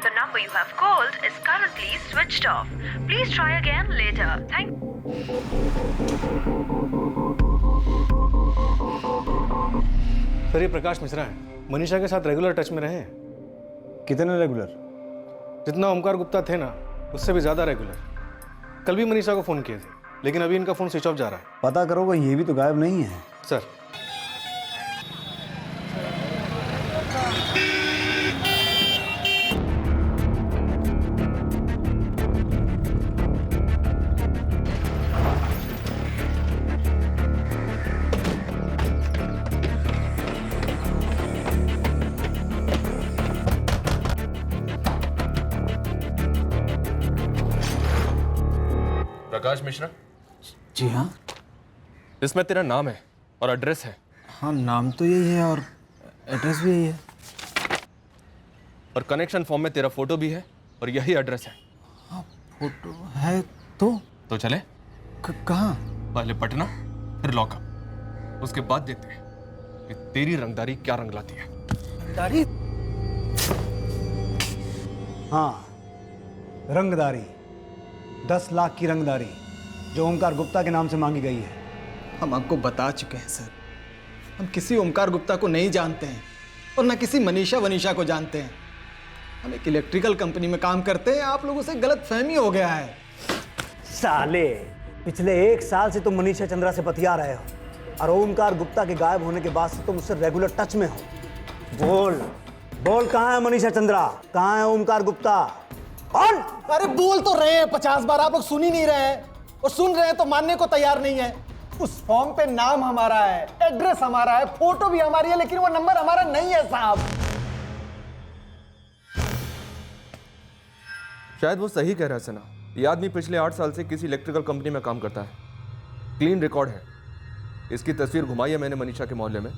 The number you have called is currently switched off. Please try again later. Thank sir ये प्रकाश मिश्रा है, मनीषा के साथ रेगुलर टच में रहे हैं। कितने रेगुलर? जितना ओमकार गुप्ता थे ना, उससे भी ज्यादा रेगुलर। कल भी मनीषा को फोन किए थे, लेकिन अभी इनका फोन स्विच ऑफ जा रहा है। पता करो, ये भी तो गायब नहीं है सर। प्रकाश मिश्रा? जी हाँ। इसमें तेरा नाम है और एड्रेस है। हाँ, नाम तो यही है और एड्रेस भी यही है। और कनेक्शन फॉर्म में तेरा फोटो भी है और यही एड्रेस है। हाँ, फोटो है तो चले? कहाँ? पहले पटना, फिर लॉकअप, उसके बाद देखते हैं कि तेरी रंगदारी क्या रंग लाती है। रंगदारी? हाँ, रंगदारी, 10 लाख की रंगदारी जो ओमकार गुप्ता के नाम से मांगी गई है। हम आपको बता चुके हैं सर, हम किसी ओमकार गुप्ता को नहीं जानते हैं और न किसी मनीषा को जानते हैं। हम एक इलेक्ट्रिकल कंपनी में काम करते हैं, आप लोगों से गलत फहमी हो गया है। साले, पिछले 1 साल से तुम मनीषा चंद्रा से बतिया रहे हो और ओमकार गुप्ता के गायब होने के बाद से तुम उससे रेगुलर टच में हो। बोल कहाँ है मनीषा चंद्रा, कहाँ है ओमकार गुप्ता? अरे बोल तो रहे हैं 50 बार, आप लोग सुन ही नहीं रहे हैं, और सुन रहे हैं तो मानने को तैयार नहीं है। उस फॉर्म पे नाम हमारा है, एड्रेस हमारा है, फोटो भी हमारी है, लेकिन वो नंबर हमारा नहीं है साहब। शायद वो सही कह रहा है सना। ये आदमी पिछले 8 साल से किसी इलेक्ट्रिकल कंपनी में काम करता है, क्लीन रिकॉर्ड है। इसकी तस्वीर घुमाई है मैंने मनीषा के मोहल्ले में,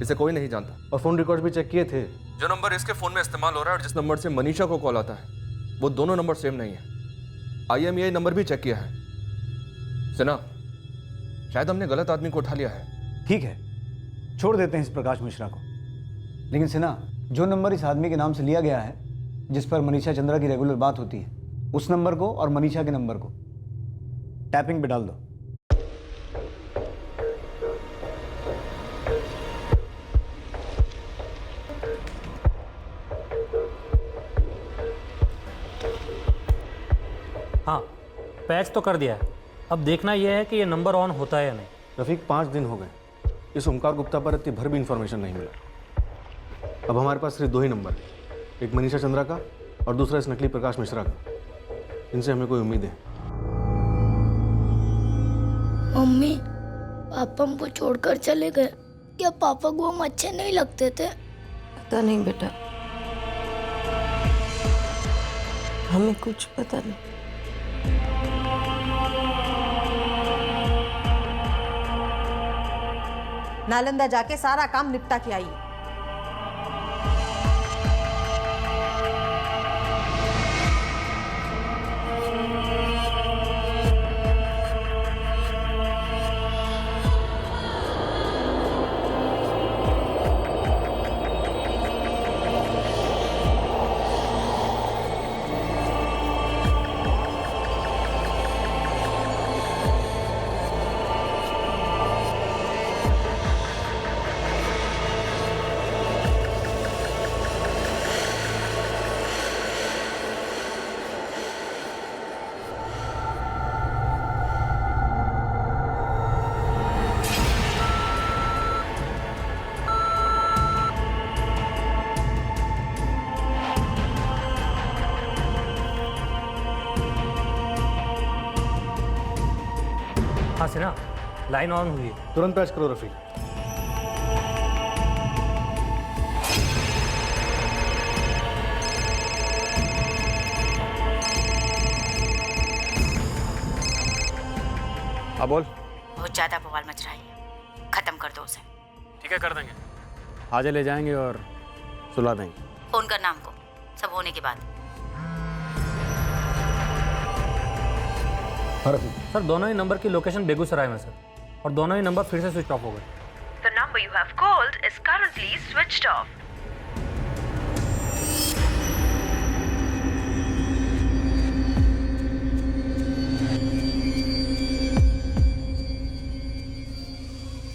इसे कोई नहीं जानता। और फ़ोन रिकॉर्ड भी चेक किए थे। जो नंबर इसके फ़ोन में इस्तेमाल हो रहा है और जिस नंबर से मनीषा को कॉल आता है, वो दोनों नंबर सेम नहीं है। IMEI नंबर भी चेक किया है। सिन्हा, शायद हमने गलत आदमी को उठा लिया है। ठीक है, छोड़ देते हैं इस प्रकाश मिश्रा को। लेकिन सिन्हा, जो नंबर इस आदमी के नाम से लिया गया है, जिस पर मनीषा चंद्रा की रेगुलर बात होती है, उस नंबर को और मनीषा के नंबर को टैपिंग पे डाल दो। हाँ, पैच तो कर दिया है। अब देखना यह है कि ये नंबर ऑन होता है या नहीं। रफीक, 5 दिन हो गए, इस ओमकार गुप्ता पर इतनी भर भी इंफॉर्मेशन नहीं मिला। अब हमारे पास सिर्फ 2 ही नंबर है, एक मनीषा चंद्रा का और दूसरा इस नकली प्रकाश मिश्रा का। इनसे हमें कोई उम्मीद है। मम्मी, पापा हमको छोड़कर चले गए। क्या पापा को हम अच्छे नहीं लगते थे? पता नहीं बेटा, हमें कुछ पता नहीं। नालंदा जाके सारा काम निपटा के आइए। हाँ सिन्हा, लाइन ऑन हुई है। तुरंत पैच करो रफीक। हाँ बोल। बहुत ज्यादा बवाल मच रहा है, खत्म कर दो उसे। ठीक है, कर देंगे। आज ले जाएंगे और सुला देंगे। फोन करना हमको, सब होने के बाद। सर, दोनों ही नंबर की लोकेशन बेगूसराय में सर, और दोनों ही नंबर फिर से स्विच ऑफ हो गए। The number you have called is currently switched off.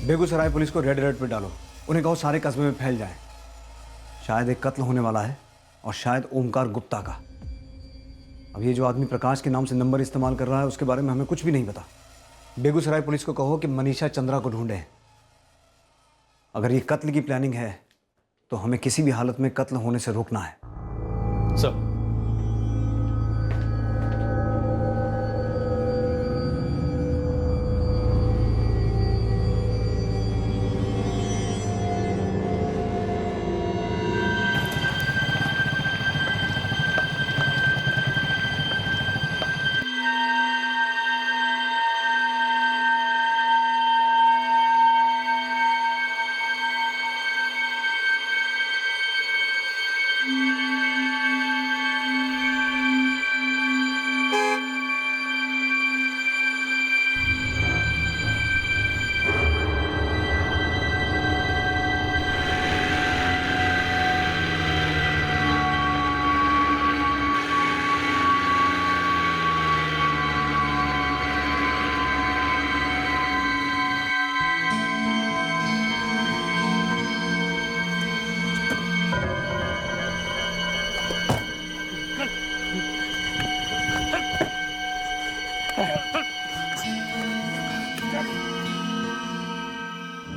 Begusarai police को रेड अलर्ट पे डालो। उन्हें कहो सारे कस्बे में फैल जाए। शायद एक कत्ल होने वाला है, और शायद ओमकार गुप्ता का। अब ये जो आदमी प्रकाश के नाम से नंबर इस्तेमाल कर रहा है, उसके बारे में हमें कुछ भी नहीं पता। बेगूसराय पुलिस को कहो कि मनीषा चंद्रा को ढूंढे। अगर ये कत्ल की प्लानिंग है तो हमें किसी भी हालत में कत्ल होने से रोकना है। सर,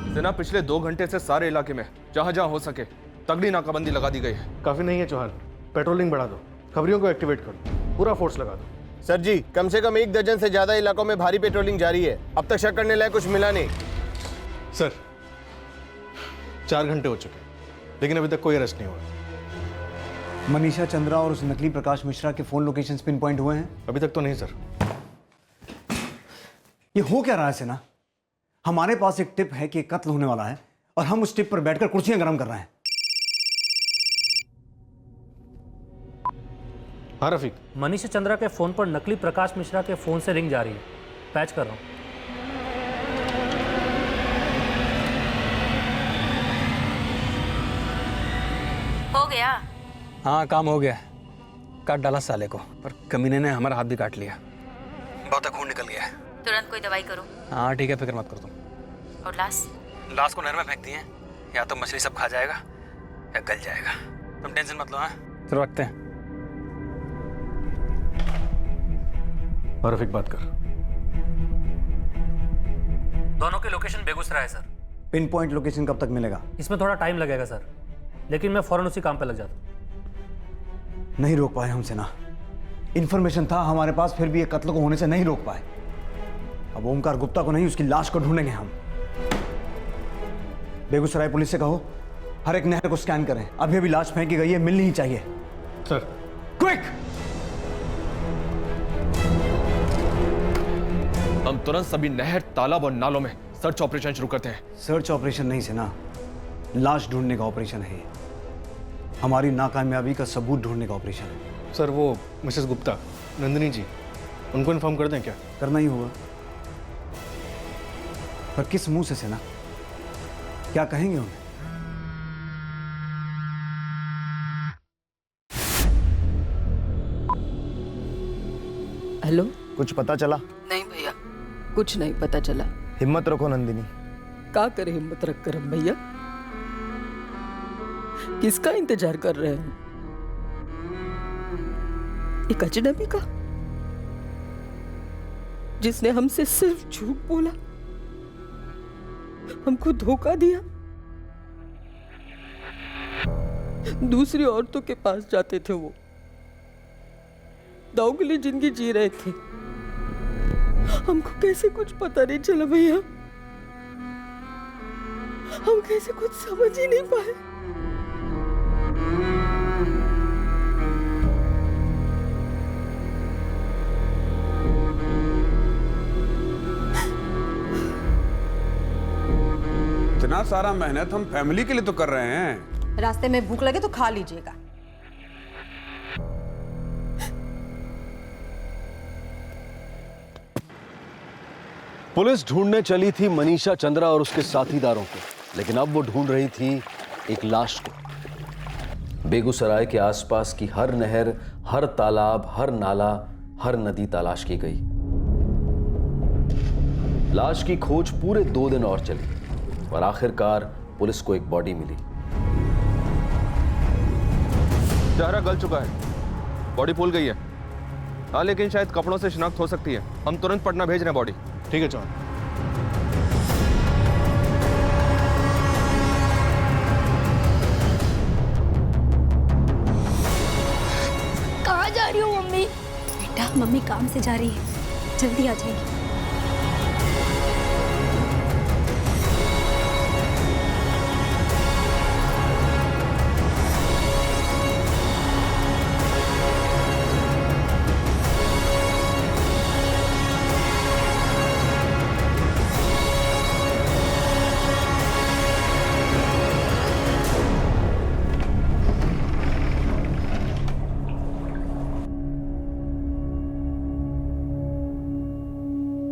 सिन्हा, पिछले 2 घंटे से सारे इलाके में जहां जहां हो सके तगड़ी नाकाबंदी लगा दी गई है। काफ़ी नहीं है चौहान, पेट्रोलिंग बढ़ा दो, खबरियों को एक्टिवेट कर दो, पूरा फोर्स लगा दो। सर जी, कम से कम 1 दर्जन से ज्यादा इलाकों में भारी पेट्रोलिंग जारी है। अब तक शक करने लायक कुछ मिला नहीं। सर, 4 घंटे हो चुके, लेकिन अभी तक कोई अरेस्ट नहीं हुआ। मनीषा चंद्रा और उस नकली प्रकाश मिश्रा के फोन लोकेशंस पिन पॉइंट हुए हैं? अभी तक तो नहीं सर। ये हो क्या रहा है सिन्हा? हमारे पास एक टिप है कि कत्ल होने वाला है, और हम उस टिप पर बैठकर कुर्सियां गर्म कर रहे हैं। हाँ रफीक, मनीषा चंद्रा के फोन पर नकली प्रकाश मिश्रा के फोन से रिंग जा रही है। पैच कर रहा हूँ। हो गया। हाँ काम हो गया, काट डाला साले को, पर कमीने ने हमारा हाथ भी काट लिया, बहुत खून निकल गया है। तुरंत कोई दवाई करो। हाँ ठीक है, फिक्र मत करो तुम। और लाश को नहर में फेंक दिए, या तो मछली सब खा जाएगा या गल जाएगा। तुम टेंशन मत लो। हाँ फिर रखते हैं। और रफीक बात कर। दोनों की लोकेशन बेगूसराय है सर। पिन पॉइंट लोकेशन कब तक मिलेगा? इसमें थोड़ा टाइम लगेगा सर, लेकिन मैं फौरन उसी काम पे लग जाता हूँ। नहीं रोक पाए हमसे ना, इंफॉर्मेशन था हमारे पास, फिर भी ये कत्ल को होने से नहीं रोक पाए। अब ओमकार गुप्ता को नहीं, उसकी लाश को ढूंढेंगे हम। बेगूसराय पुलिस से कहो हर एक नहर को स्कैन करें। अभी अभी लाश फेंकी गई है, मिलनी ही चाहिए। Sir quick! हम तुरंत सभी नहर, तालाब और नालों में सर्च ऑपरेशन शुरू करते हैं। सर्च ऑपरेशन नहीं से ना, लाश ढूंढने का ऑपरेशन है। हमारी नाकामयाबी का सबूत ढूंढने का ऑपरेशन है। सर वो मिसेस गुप्ता, नंदिनी जी, उनको इन्फॉर्म कर दें क्या? करना ही होगा, पर किस मुंह से ना? क्या कहेंगे उन्हें? हेलो, कुछ पता चला? नहीं भैया, कुछ नहीं पता चला। हिम्मत रखो नंदिनी। का करे हिम्मत रख कर हम भैया? किसका इंतजार कर रहे हैं? एक अजनबी का, जिसने हमसे सिर्फ झूठ बोला, हमको धोखा दिया। दूसरी औरतों के पास जाते थे वो, दाव के लिए जिंदगी जी रहे थे। हमको कैसे कुछ पता नहीं चला भैया, हम कैसे कुछ समझ ही नहीं पाए। इतना सारा मेहनत हम फैमिली के लिए तो कर रहे हैं। रास्ते में भूख लगे तो खा लीजिएगा। पुलिस ढूंढने चली थी मनीषा चंद्रा और उसके साथीदारों को, लेकिन अब वो ढूंढ रही थी एक लाश को। बेगूसराय के आसपास की हर नहर, हर तालाब, हर नाला, हर नदी तलाश की गई। लाश की खोज पूरे 2 दिन और चली और आखिरकार पुलिस को एक बॉडी मिली। चेहरा गल चुका है, बॉडी फूल गई है। हाँ लेकिन शायद कपड़ों से शिनाख्त हो सकती है। हम तुरंत पटना भेज रहे हैं बॉडी। ठीक है चौहान। कहाँ जा रही हो मम्मी? बेटा मम्मी काम से जा रही है, जल्दी आ जाएगी।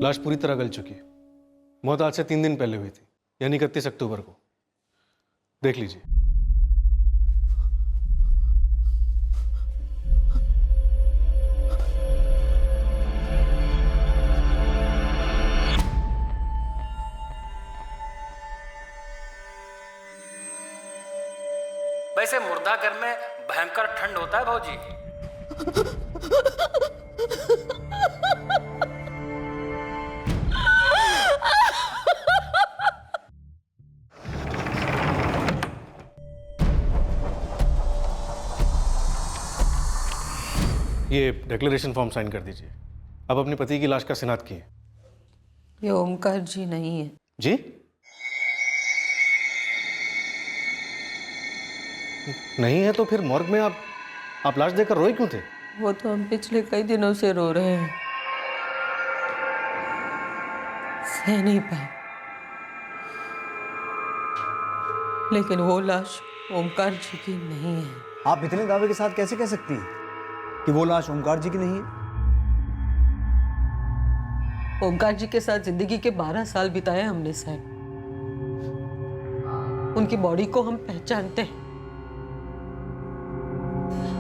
लाश पूरी तरह गल चुकी है। मौत आज से 3 दिन पहले हुई थी, यानी 31 अक्टूबर को। देख लीजिए। वैसे मुर्दा घर में भयंकर ठंड होता है भाऊजी। ये डिक्लेरेशन फॉर्म साइन कर दीजिए। अब अपने पति की लाश का शिनाख्त कीजिए। ये ओमकार जी नहीं है। जी? नहीं है तो फिर मॉर्ग में आप लाश देखकर रोए क्यों थे? वो तो हम पिछले कई दिनों से रो रहे हैं, सह नहीं पाए। लेकिन वो लाश ओमकार जी की नहीं है। आप इतने दावे के साथ कैसे कह सकती हैं कि वो लाश ओमकार जी की नहीं है? ओमकार जी के साथ जिंदगी के 12 साल बिताए हमने साहब। उनकी बॉडी को हम पहचानते हैं,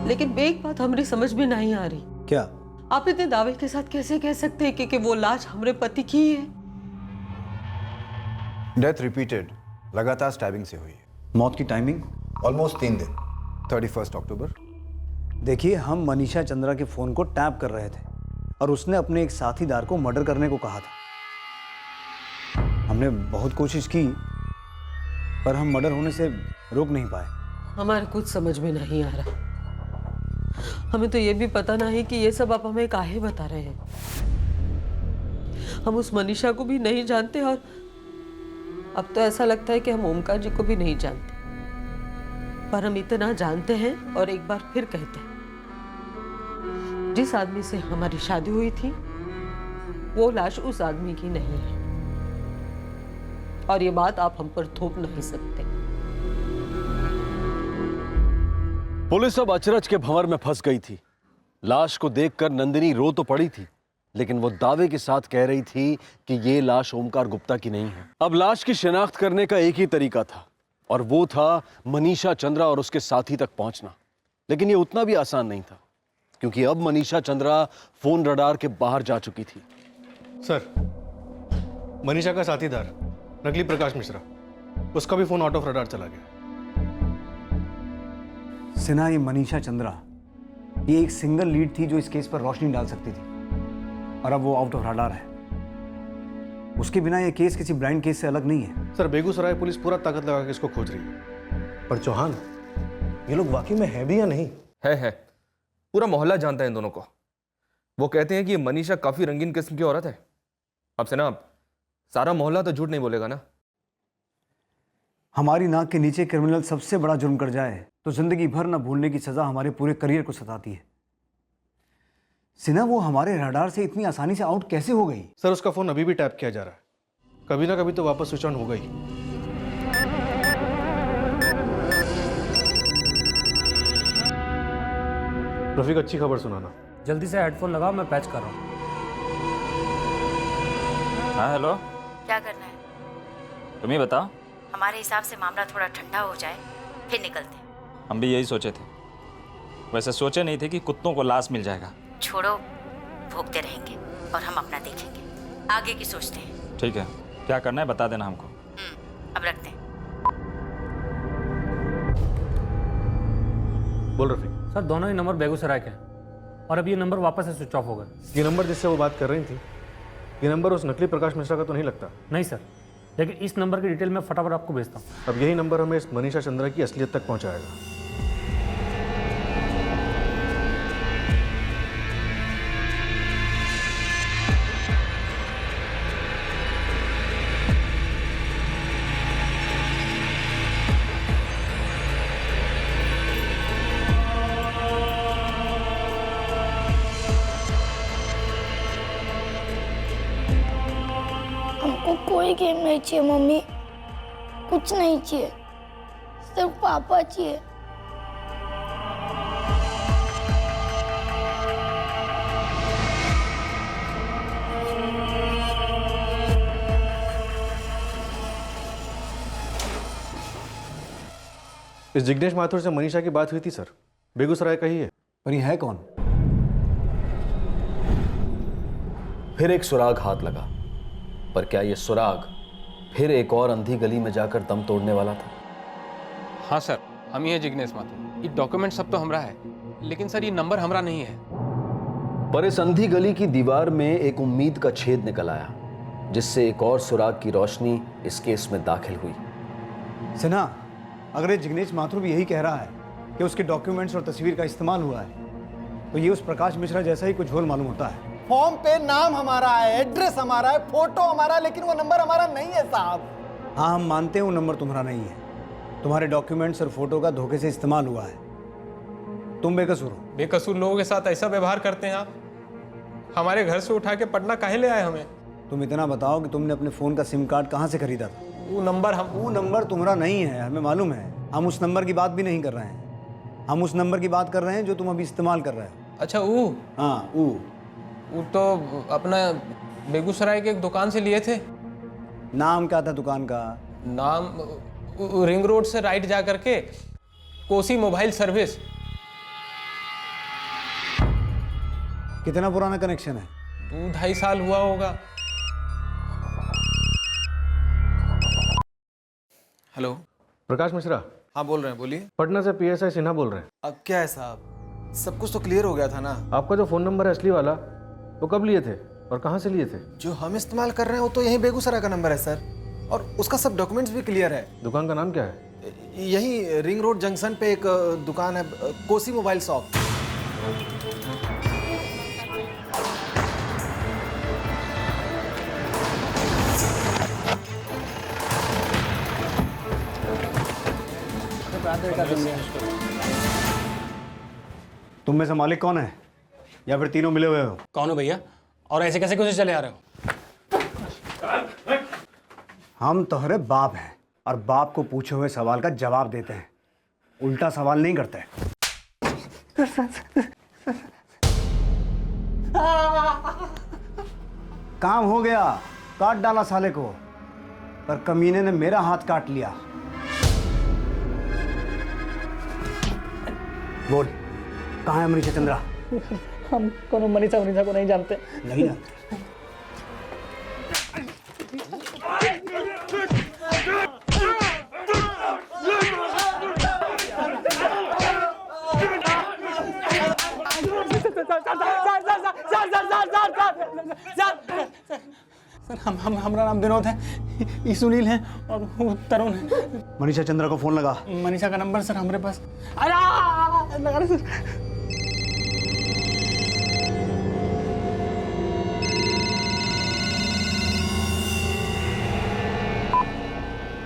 लेकिन एक बात हमारी समझ में नहीं आ रही। क्या? आप इतने दावे के साथ कैसे कह सकते हैं कि वो लाश हमारे पति की ही है? डेथ रिपीटेड, लगातार स्टैबिंग से हुई है। मौत की टाइमिंग? ऑलमोस्ट 3 दिन, 31 अक्टूबर। देखिए, हम मनीषा चंद्रा के फोन को टैप कर रहे थे और उसने अपने एक साथीदार को मर्डर करने को कहा था। हमने बहुत कोशिश की पर हम मर्डर होने से रोक नहीं पाए। हमारे कुछ समझ में नहीं आ रहा। हमें तो ये भी पता नहीं कि ये सब आप हमें काहे बता रहे हैं। हम उस मनीषा को भी नहीं जानते और अब तो ऐसा लगता है कि हम ओमकार जी को भी नहीं जानते। पर हम इतना जानते हैं और एक बार फिर कहते हैं, जिस आदमी से हमारी शादी हुई थी वो लाश उस आदमी की नहीं है और ये बात आप हम पर थोप नहीं सकते। पुलिस अब अचरज के भंवर में फंस गई थी। लाश को देखकर नंदिनी रो तो पड़ी थी, लेकिन वो दावे के साथ कह रही थी कि ये लाश ओमकार गुप्ता की नहीं है। अब लाश की शिनाख्त करने का एक ही तरीका था और वो था मनीषा चंद्रा और उसके साथी तक पहुंचना। लेकिन ये उतना भी आसान नहीं था, क्योंकि अब मनीषा चंद्रा फोन रडार के बाहर जा चुकी थी। सर, मनीषा का साथीदार नकली प्रकाश मिश्रा, उसका भी फोन आउट ऑफ रडार चला गया। सिन्हा, ये मनीषा चंद्रा ये एक सिंगल लीड थी जो इस केस पर रोशनी डाल सकती थी और अब वो आउट ऑफ रडार है। उसके बिना ये केस किसी ब्लाइंड केस से अलग नहीं है। सर, बेगूसराय पुलिस पूरा ताकत लगा के इसको खोज रही है, पर चौहान, ये लोग वाकई में है भी या नहीं? है। पूरा मोहल्ला जानता है इन दोनों को। वो कहते हैं कि ये मनीषा काफी रंगीन किस्म की औरत है। अब से ना सारा मोहल्ला तो झूठ नहीं बोलेगा ना। हमारी नाक के नीचे क्रिमिनल सबसे बड़ा जुर्म कर जाए तो जिंदगी भर न भूलने की सजा हमारे पूरे करियर को सताती है। सिन्हा, वो हमारे रडार से इतनी आसानी से आउट कैसे हो गई? सर, उसका फोन अभी भी टैप किया जा रहा है। कभी ना कभी तो वापस स्विच ऑन होगा ही। रफीक, अच्छी खबर सुनाना। जल्दी से हेडफोन लगाओ, मैं पैच कर रहा हूँ। हाँ हेलो, क्या करना है? तुम ही बताओ। हमारे हिसाब से मामला थोड़ा ठंडा हो जाए फिर निकलते हैं। हम भी यही सोचे थे। वैसे सोचे नहीं थे कि कुत्तों को लाश मिल जाएगा। छोड़ो, भोगते रहेंगे और हम अपना देखेंगे, आगे की सोचते हैं। ठीक है, क्या करना है बता देना हमको। अब रखते हैं। बोल रफीक। सर, दोनों ही नंबर बेगूसराय के हैं और अब ये नंबर वापस से स्विच ऑफ हो गए। ये नंबर जिससे वो बात कर रही थी, ये नंबर उस नकली प्रकाश मिश्रा का तो नहीं लगता? नहीं सर, लेकिन इस नंबर की डिटेल मैं फटाफट आपको भेजता हूँ। अब यही नंबर हमें इस मनीषा चंद्रा की असलियत तक पहुंचाएगा। हमको कोई गेम नहीं चाहिए मम्मी, कुछ नहीं चाहिए, सिर्फ पापा चाहिए। इस जिग्नेश माथुर से मनीषा की बात हुई थी सर, बेगूसराय का ही है। पर ये है कौन? फिर एक सुराग हाथ लगा, पर क्या ये सुराग फिर एक और अंधी गली में जाकर दम तोड़ने वाला था? हाँ सर, हम ही है जिग्नेश माथुर। ये डॉक्यूमेंट सब तो हमरा है, लेकिन सर ये नंबर हमरा नहीं है। पर इस अंधी गली की दीवार में एक उम्मीद का छेद निकल आया, जिससे एक और सुराग की रोशनी इस केस में दाखिल हुई। सिन्हा, अगर ये जिग्नेश माथुर भी यही कह रहा है कि उसके डॉक्यूमेंट्स और तस्वीर का इस्तेमाल हुआ है, तो ये उस प्रकाश मिश्रा जैसा ही कुछ झोल मालूम होता है। फॉर्म पे नाम हमारा है, एड्रेस हमारा है, फोटो हमारा है, लेकिन वो नंबर हमारा नहीं है साहब। हाँ, हम मानते हैं वो नंबर तुम्हारा नहीं है। तुम्हारे डॉक्यूमेंट्स और फोटो का धोखे से इस्तेमाल हुआ है। तुम बेकसूर हो। बेकसूर लोगों के साथ ऐसा व्यवहार करते हैं आप? हमारे घर से उठा के पटना काहे ले आए हमें? तुम इतना बताओ कि तुमने अपने फोन का सिम कार्ड कहाँ से खरीदा था? वो नंबर तुम्हारा नहीं है, हमें मालूम है। हम उस नंबर की बात भी नहीं कर रहे हैं। हम उस नंबर की बात कर रहे हैं जो तुम अभी इस्तेमाल कर रहे हो। अच्छा वो? हाँ वो तो अपना बेगूसराय के एक दुकान से लिए थे। नाम क्या था दुकान का? नाम रिंग रोड से राइट जा करके कोसी मोबाइल सर्विस। कितना पुराना कनेक्शन है? 2-2.5 साल हुआ होगा। हेलो, प्रकाश मिश्रा। हाँ बोल रहे हैं, बोलिए। पटना से पीएसआई सिन्हा बोल रहे हैं। अब क्या है साहब, सब कुछ तो क्लियर हो गया था ना। आपका जो फ़ोन नंबर है असली वाला, वो कब लिए थे और कहाँ से लिए थे? जो हम इस्तेमाल कर रहे हैं वो तो यही बेगूसराय का नंबर है सर, और उसका सब डॉक्यूमेंट्स भी क्लियर है। दुकान का नाम क्या है? यही रिंग रोड जंक्शन पे एक दुकान है, कोसी मोबाइल शॉप। तुम में से मालिक कौन है, या फिर तीनों मिले हुए हो? कौन हो भैया, और ऐसे कैसे कुछ चले आ रहे हो? हम तोहरे बाप हैं और बाप को पूछे हुए सवाल का जवाब देते हैं, उल्टा सवाल नहीं करते। काम हो गया, काट डाला साले को, पर कमीने ने मेरा हाथ काट लिया। बोल, कहाँ है मनीषा चंद्रा? हम कोनो मनीषा को नहीं जानते। नहीं जानते? सर हमारा नाम विनोद है, ये सुनील है और वो तरुण है। मनीषा चंद्रा को फोन लगा। मनीषा का नंबर सर हमारे पास। अरे लगा रहे सर।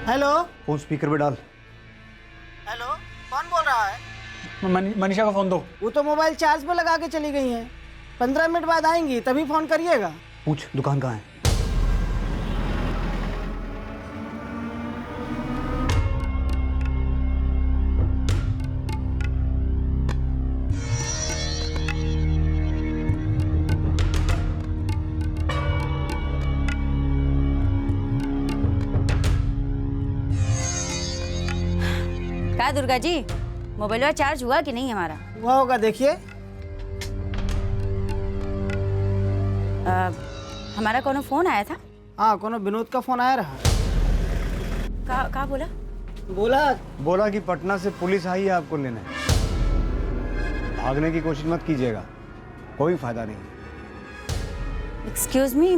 हेलो, फोन स्पीकर पे डाल। हेलो, कौन बोल रहा है? मनीषा का फोन दो। वो तो मोबाइल चार्ज पे लगा के चली गई हैं, 15 मिनट बाद आएंगी, तभी फोन करिएगा। पूछ दुकान कहाँ है? क्या दुर्गा जी, मोबाइल चार्ज हुआ कि नहीं हमारा? हुआ होगा, देखिए। हमारा कोनो फोन आया था? हाँ, कोनो विनोद का फोन आया रहा। का बोला? बोला कि पटना से पुलिस आई है आपको लेने। भागने की कोशिश मत कीजिएगा, कोई फायदा नहीं। एक्सक्यूज मी,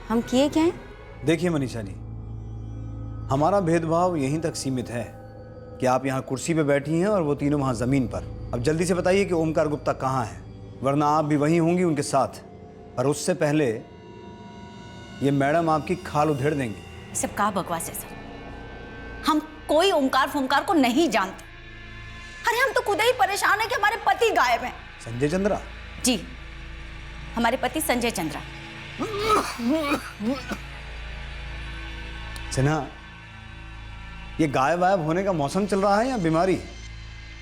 हम किए क्या हैं? देखिए मनीषा जी, हमारा भेदभाव यहीं तक सीमित है कि आप यहाँ कुर्सी पे बैठी हैं और वो तीनों वहाँ ज़मीन पर। अब जल्दी से बताइए कि ओमकार गुप्ता कहाँ है, वरना आप भी वहीं होंगी उनके साथ, और उससे पहले ये मैडम आपकी खाल उधेड़ देंगी। ये सब का बकवास है सर, हम कोई ओमकार फोमकार को नहीं जानते। अरे हम तो खुद ही परेशान है कि हमारे पति गायब हैं। संजय चंद्रा? जी, हमारे पति संजय चंद्रा। सिन्हा, ये गायब होने का मौसम चल रहा है या बीमारी?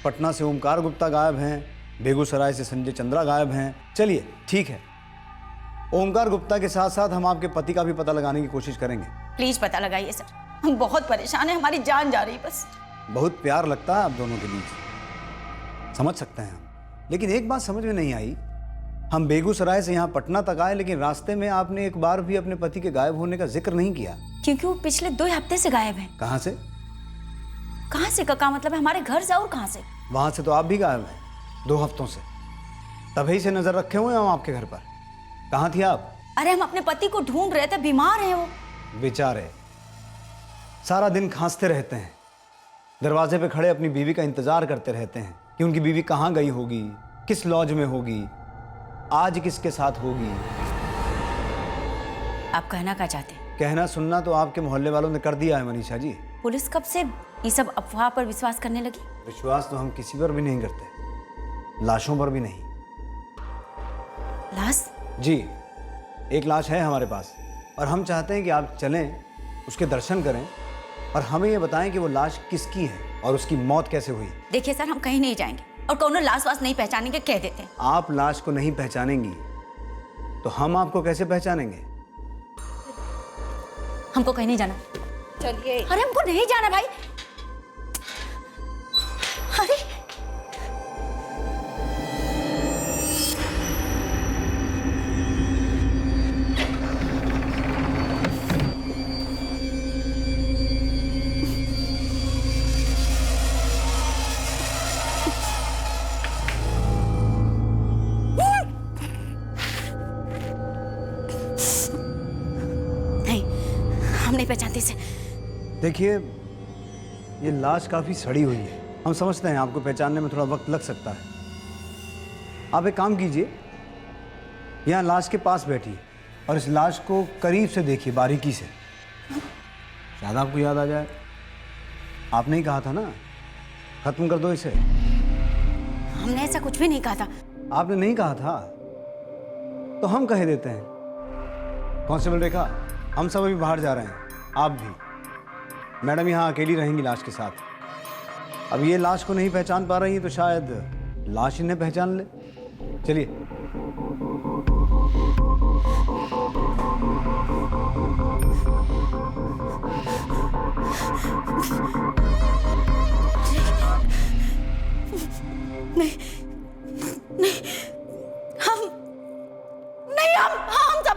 पटना से ओमकार गुप्ता गायब हैं, बेगूसराय से संजय चंद्रा गायब हैं। चलिए ठीक है, ओमकार गुप्ता के साथ साथ हम आपके पति का भी पता लगाने की कोशिश करेंगे। प्लीज पता लगाइए सर, हम बहुत परेशान हैं, हमारी जान जा रही बस। बहुत प्यार लगता है आप दोनों के बीच, समझ सकते हैं हम, लेकिन एक बात समझ में नहीं आई। हम बेगूसराय से यहाँ पटना तक आए, लेकिन रास्ते में आपने एक बार भी अपने पति के गायब होने का जिक्र नहीं किया। क्योंकि वो पिछले 2 हफ्ते से गायब हैं। कहाँ से? कहाँ से का मतलब है हमारे घर से, और कहाँ से? वहां से तो आप भी गायब हैं 2 हफ्तों से, तभी से नजर रखे हुए हैं हम आपके घर पर। कहाँ थी आप? अरे हम अपने पति को ढूंढ रहे थे, बीमार हैं वो। बेचारे सारा दिन खांसते रहते हैं, दरवाजे पे खड़े अपनी बीवी का इंतजार करते रहते हैं कि उनकी बीवी कहाँ गई होगी, किस लॉज में होगी, आज किसके साथ होगी। आप कहना क्या चाहते हैं? कहना सुनना तो आपके मोहल्ले वालों ने कर दिया है मनीषा जी। पुलिस कब से ये सब अफवाह पर विश्वास करने लगी? विश्वास तो हम किसी पर भी नहीं करते, लाशों पर भी नहीं। लाश? जी, एक लाश है हमारे पास, और हम चाहते हैं कि आप चलें उसके दर्शन करें और हमें ये बताएं कि वो लाश किसकी है और उसकी मौत कैसे हुई। देखिए सर, हम कहीं नहीं जाएंगे और कोनो लाश वास नहीं पहचानेंगे, कह देते हैं। आप लाश को नहीं पहचानेंगी तो हम आपको कैसे पहचानेंगे? हमको कहीं नहीं जाना। चलिए। अरे हमको नहीं जाना भाई। अरे नहीं पहचानती से। देखिए, ये लाश काफी सड़ी हुई है। हम समझते हैं आपको पहचानने में थोड़ा वक्त लग सकता है। आप एक काम कीजिए, यहाँ लाश के पास बैठिए और इस लाश को करीब से देखिए, बारीकी से। शायद आपको याद आ जाए। आपने ही कहा था ना, खत्म कर दो इसे। हमने ऐसा कुछ भी नहीं कहा था। आपने नहीं कहा था तो हम कह देते हैं। कांस्टेबल रेखा, हम सब अभी बाहर जा रहे हैं, आप भी। मैडम यहाँ अकेली रहेंगी लाश के साथ। अब ये लाश को नहीं पहचान पा रही है तो शायद लाश इन्हें पहचान ले। चलिए। नहीं नहीं, हम सब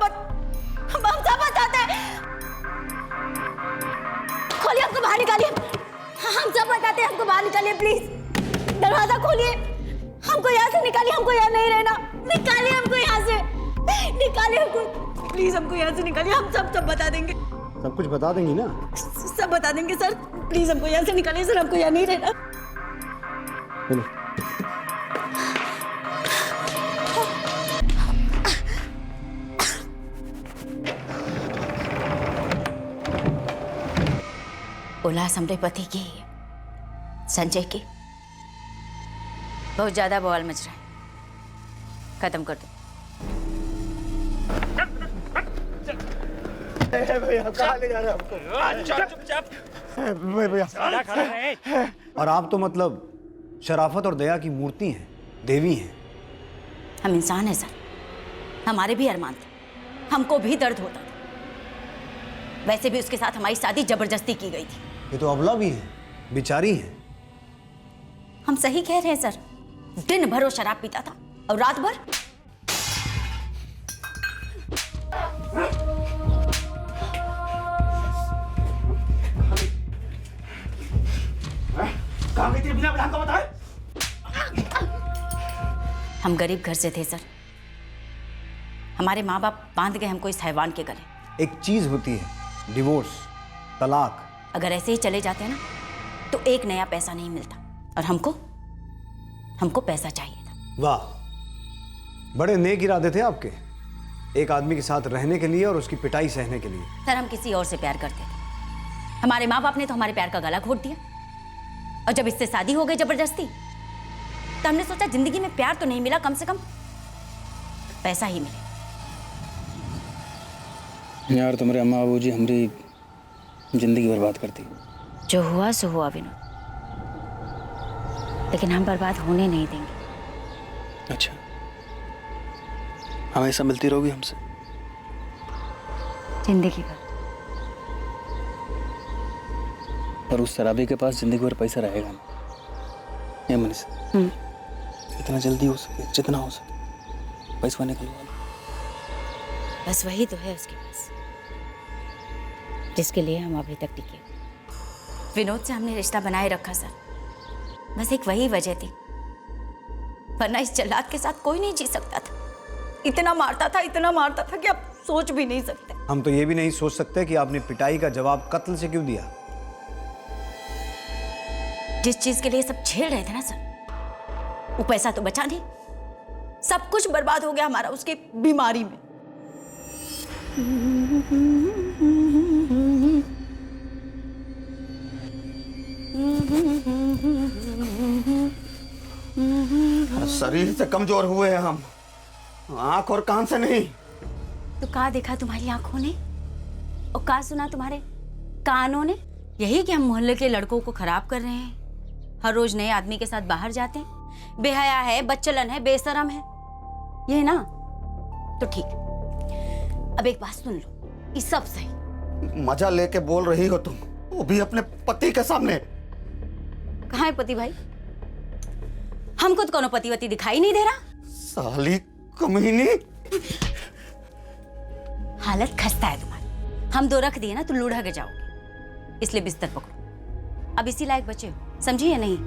बताते हैं। खोलिए, हमको बाहर निकालिए। हम सब बताते हैं, हमको बाहर निकालिए प्लीज। दरवाजा खोलिए, हमको यहाँ से निकालिए। हमको यहाँ नहीं रहना। निकालिए हमको यहाँ से, निकालिए हमको प्लीज। हमको यहाँ से निकालिए। हम सब बता देंगे। सब कुछ बता देंगी ना? सब बता देंगे सर। प्लीज हमको यहाँ से निकालिए सर। हमको यहाँ नहीं रहना। चलो। उल्लास हमरे पति की, संजय की। बहुत ज्यादा बवाल मच रहा है, खत्म कर दो। भैया कहाँ ले जा रहे हैं हमको? भैया। और आप तो मतलब शराफत और दया की मूर्ति हैं, देवी हैं। हम इंसान हैं सर, हमारे भी अरमान थे, हमको भी दर्द होता था। वैसे भी उसके साथ हमारी शादी जबरदस्ती की गई थी। ये तो अबला भी है, बेचारी है। हम सही कह रहे हैं सर। दिन भर वो शराब पीता था और रात भर कहाँ गई थी बिना हमको बताए? हम गरीब घर से थे सर। हमारे माँ बाप बांध गए हमको इस हैवान के गले। एक चीज होती है डिवोर्स, तलाक। अगर ऐसे ही चले जाते ना तो एक नया पैसा नहीं मिलता, और हमको पैसा चाहिए था। वाह, बड़े नेक इरादे थे आपके, एक आदमी के साथ रहने के लिए और उसकी पिटाई सहने के लिए। सर, हम किसी और से प्यार करते थे। हमारे माँ बाप ने तो हमारे प्यार का गला घोट दिया, और जब इससे शादी हो गई जबरदस्ती तो हमने सोचा जिंदगी में प्यार तो नहीं मिला, कम से कम पैसा ही मिले। यार तुम्हारे अम्मा बाबू जी हमारी जिंदगी बर्बाद करती। जो हुआ सो हुआ विनोद, लेकिन हम बर्बाद होने नहीं देंगे। अच्छा, हमेशा मिलती रहोगी हमसे? जिंदगी भर। पर उस शराबी के पास जिंदगी भर पैसा रहेगा ना। ये मनीषा, इतना जल्दी हो सके, जितना हो सके पैसा निकलवा लो। बस वही तो है उसके पास, जिसके लिए हम अभी तक टिके। विनोद से हमने रिश्ता बनाए रखा सर, बस एक वही वजह थी, वरना इस जल्लाद के साथ कोई नहीं जी सकता था। इतना मारता था कि आप सोच भी नहीं सकते। हम तो ये भी नहीं सोच सकते कि आपने पिटाई का जवाब कत्ल से क्यों दिया। जिस चीज के लिए सब झेल रहे थे ना सर, वो पैसा तो बचा नहीं, सब कुछ बर्बाद हो गया हमारा उसकी बीमारी में। शरीर से कमजोर हुए हैं हम, आंख और कान से नहीं। तो कहा देखा तुम्हारी आंखों ने, और कहा सुना तुम्हारे कानून है यही कि हम मोहल्ले के लड़कों को खराब कर रहे हैं, हर रोज नए आदमी के साथ बाहर जाते हैं, बेहया है, बच्चलन है, बेशरम है, ये ना तो ठीक। अब एक बात सुन लो, ये सब सही। मजा लेके बोल रही हो तुम, वो भी अपने पति के सामने। कहाँ है पति भाई? हमको तो कोनो पतिवती दिखाई नहीं दे रहा। साली कमीनी। हालत खस्ता है तुम्हारी, हम दो रख दिए ना तो लूढ़ा के जाओगे, इसलिए बिस्तर पकड़ो। अब इसी लायक बचे हो, समझी या नहीं?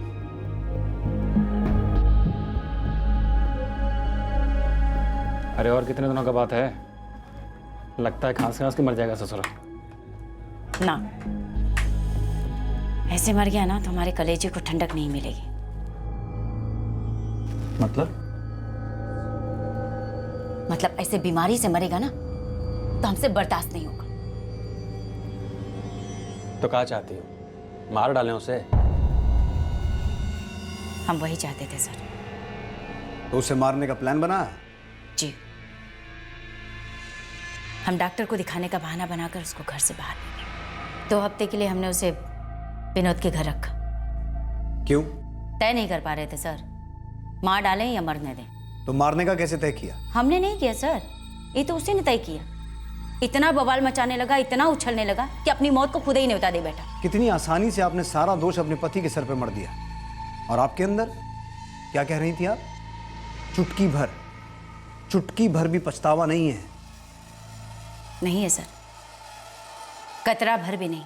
अरे और कितने दिनों का बात है, लगता है खांस खांस के मर जाएगा ससुरा। ना, ऐसे मर गया ना तो हमारे कलेजे को ठंडक नहीं मिलेगी। मतलब ऐसे बीमारी से मरेगा ना तो हमसे बर्दाश्त नहीं होगा। तो क्या चाहती हो, मार डालें उसे? हम वही चाहते थे सर। तो उसे मारने का प्लान बना है? जी, हम डॉक्टर को दिखाने का बहाना बनाकर उसको घर से बाहर ले गए। 2 हफ्ते के लिए हमने उसे विनोद के घर रखा। क्यों? तय नहीं कर पा रहे थे सर, मार डालें या मरने दें। तो मारने का कैसे तय किया? हमने नहीं किया सर, ये तो उसी ने तय किया। इतना बवाल मचाने लगा, इतना उछलने लगा कि अपनी मौत को खुद ही न्योता दे बैठा। कितनी आसानी से आपने सारा दोष अपने पति के सर पे मर दिया। और आपके अंदर क्या कह रही थी आप? चुटकी भर भी पछतावा नहीं है। नहीं है सर, कतरा भर भी नहीं।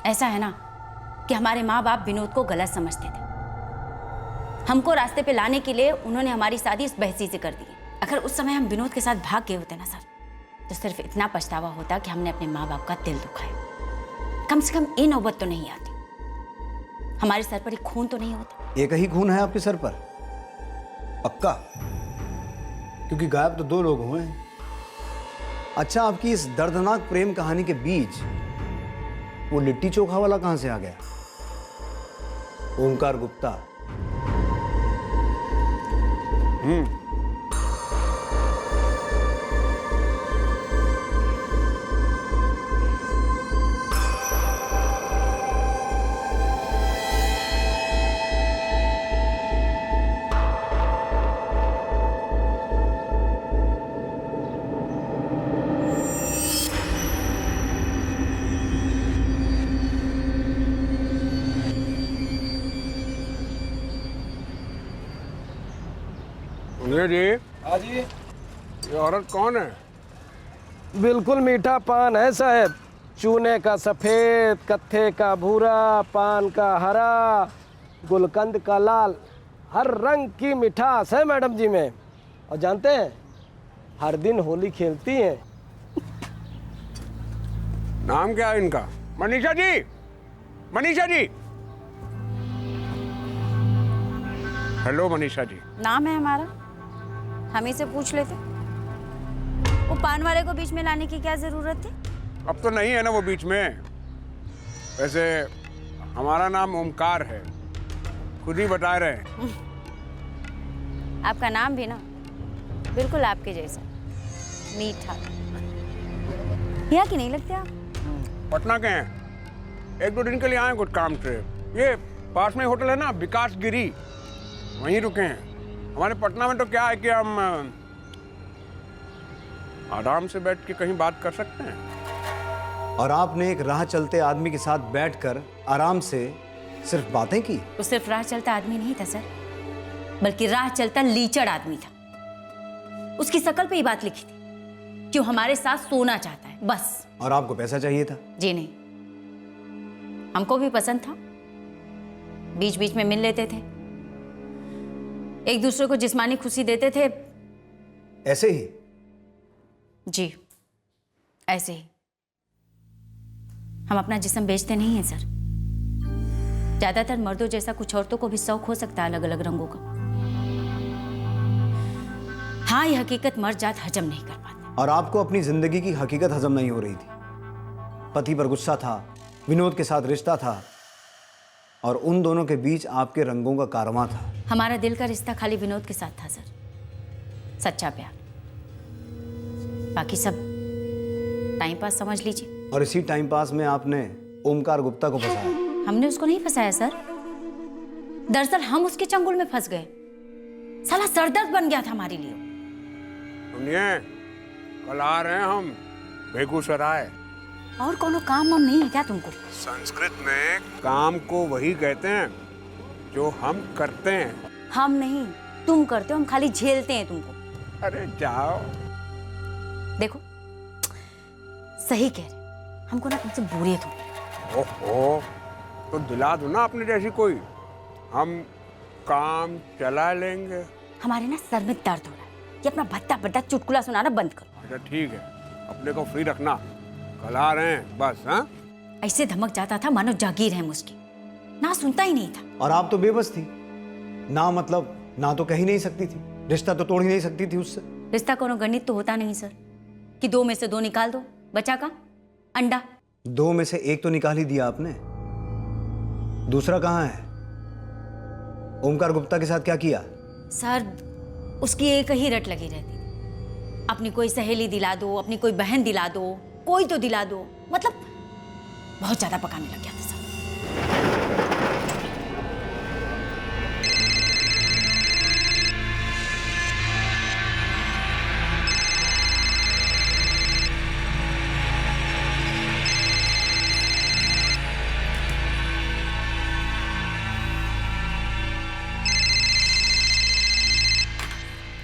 ऐसा है ना कि हमारे माँ बाप विनोद को गलत समझते थे। हमको रास्ते पे लाने के लिए उन्होंने हमारी शादी इस बहसी से कर दी। अगर उस समय हम विनोद के साथ भाग गए होते ना सर, तो सिर्फ इतना पछतावा होता कि हमने अपने माँ बाप का दिल दुखाया। कम से कम ये नौबत तो नहीं आती, हमारे सर पर एक खून तो नहीं होता। एक ही खून है आपके सर पर? पक्का? क्योंकि गायब तो 2 लोग हुए हैं। अच्छा, आपकी इस दर्दनाक प्रेम कहानी के बीच वो लिट्टी चोखा वाला कहां से आ गया? ओमकार गुप्ता। जी हाँ जी। ये औरत कौन है? बिल्कुल मीठा पान है साहब, चूने का सफेद, कत्थे का भूरा, पान का हरा, गुलकंद का लाल, हर रंग की मिठास है मैडम जी में। और जानते हैं, हर दिन होली खेलती हैं। नाम क्या है इनका? मनीषा जी, मनीषा जी। हेलो मनीषा जी। नाम है हमारा, हम ही से पूछ लेते। वो पान वाले को बीच में लाने की क्या जरूरत थी? अब तो नहीं है ना वो बीच में। वैसे हमारा नाम ओमकार है, खुद ही बता रहे हैं। आपका नाम भी ना बिल्कुल आपके जैसा, मीठा। यहाँ की नहीं लगते आप? पटना के हैं, 1-2 दिन के लिए आए कुछ काम से। ये पास में होटल है ना विकास गिरी, वहीं रुके हैं। हमारे पटना में तो क्या है कि हम आराम से बैठ के कहीं बात कर सकते हैं। और आपने एक राह चलते आदमी के साथ बैठकर आराम से सिर्फ बातें की? वो सिर्फ राह चलता आदमी नहीं था सर, बल्कि राह चलता लीचड़ आदमी था। उसकी शकल पे ही बात लिखी थी कि वो हमारे साथ सोना चाहता है, बस। और आपको पैसा चाहिए था? जी नहीं, हमको भी पसंद था, बीच बीच में मिल लेते थे, एक दूसरे को जिस्मानी खुशी देते थे। ऐसे ही? जी, ऐसे ही। हम अपना जिस्म बेचते नहीं हैं सर। ज्यादातर मर्दों जैसा कुछ औरतों को भी शौक हो सकता है अलग अलग रंगों का। हाँ, ये हकीकत मर्द जात हजम नहीं कर पाते। और आपको अपनी जिंदगी की हकीकत हजम नहीं हो रही थी। पति पर गुस्सा था, विनोद के साथ रिश्ता था, और उन दोनों के बीच आपके रंगों का कारवां था। हमारा दिल का रिश्ता खाली विनोद के साथ था सर, सच्चा प्यार। बाकी सब टाइम पास समझ लीजिए। और इसी टाइम पास में आपने ओमकार गुप्ता को फंसाया। हमने उसको नहीं फंसाया सर, दरअसल हम उसके चंगुल में फंस गए। साला सरदर्द बन गया था हमारे लिए। सुनिए, कल आ रहे हैं हम बेगूसराय। और कोनो काम वाम नहीं है क्या तुमको? संस्कृत में काम को वही कहते हैं जो हम करते हैं। हम नहीं, तुम करते हो, हम खाली झेलते हैं तुमको। अरे जाओ। देखो सही कह रहे, हमको ना तुमसे बुरे तुम। ओहो, तो दिला दो ना अपने जैसी कोई, हम काम चला लेंगे। हमारे ना सर में दर्द हो रहा है, ये अपना भद्दा भद्दा चुटकुला सुनाना बंद करो। अच्छा ठीक है, अपने को फ्री रखना, कल आ रहे हैं बस। हाँ, ऐसे धमक जाता था मानो जागीर है मुझकी, ना सुनता ही नहीं था। और आप तो बेबस थी, ना मतलब ना तो कह ही नहीं सकती थी, रिश्ता तो तोड़ ही नहीं सकती थी उससे। रिश्ता कोनो गणित तो होता नहीं सर कि 2 में से 2 निकाल दो, बचा का अंडा। 2 में से 1 तो निकाल ही दिया आपने, दूसरा कहाँ है? ओमकार गुप्ता के साथ क्या किया? सर उसकी एक ही रट लगी रहती, अपनी कोई सहेली दिला दो, अपनी कोई बहन दिला दो, कोई तो दिला दो, मतलब बहुत ज्यादा पकाने लग गया था सर।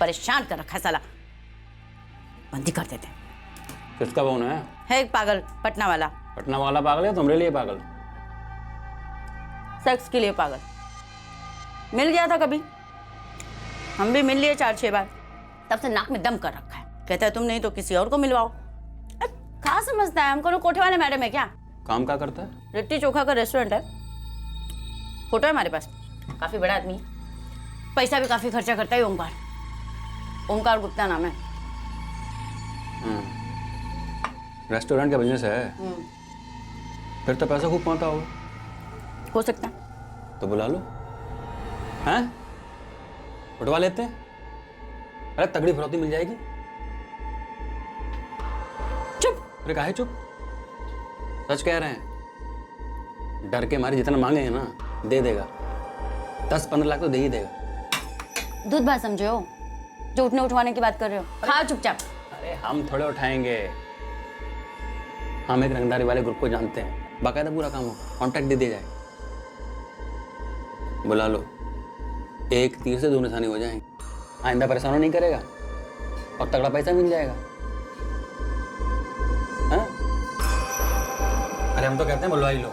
परेशान कर रखा साला, बंदी कर देते। किसका फोन है? एक पागल पटना वाला। पटना वाला पागल है, तुम्हारे लिए पागल? सेक्स के लिए पागल। मिल गया था कभी, हम भी मिल लिए 4-6 बार, तब से नाक में दम कर रखा है। कहता है तुम नहीं तो किसी और को मिलवाओ। कहाँ समझता है, हमको कोठे वाले मैडम है क्या? काम क्या करता है? लिट्टी चोखा का रेस्टोरेंट है, फोटो है हमारे पास। काफी बड़ा आदमी है, पैसा भी काफी खर्चा करता है। ओमकार गुप्ता नाम है। रेस्टोरेंट का बिजनेस है? फिर तो पैसा खूब कमाता होगा। हो सकता है। तो बुला लो, हैं? उठवा लेते हैं। अरे तगड़ी फिरौती मिल जाएगी। चुप। अरे काहे चुप? सच कह रहे हैं, डर के मारे जितना मांगे हैं ना दे देगा। 10-15 लाख तो दे ही देगा। दूध बात समझे हो जो उठने उठवाने की बात कर रहे हो? खाओ चुपचाप। अरे हम थोड़े उठाएंगे, हम एक रंगदारी वाले ग्रुप को जानते हैं, बाकायदा पूरा काम होगा, कॉन्ट्रैक्ट दे दिया जाए। बुला लो, एक तीर से 2 निशाने हो जाएंगे। आइंदा परेशान नहीं करेगा और तगड़ा पैसा मिल जाएगा। हाँ? अरे हम तो कहते हैं बुलवा ही लो।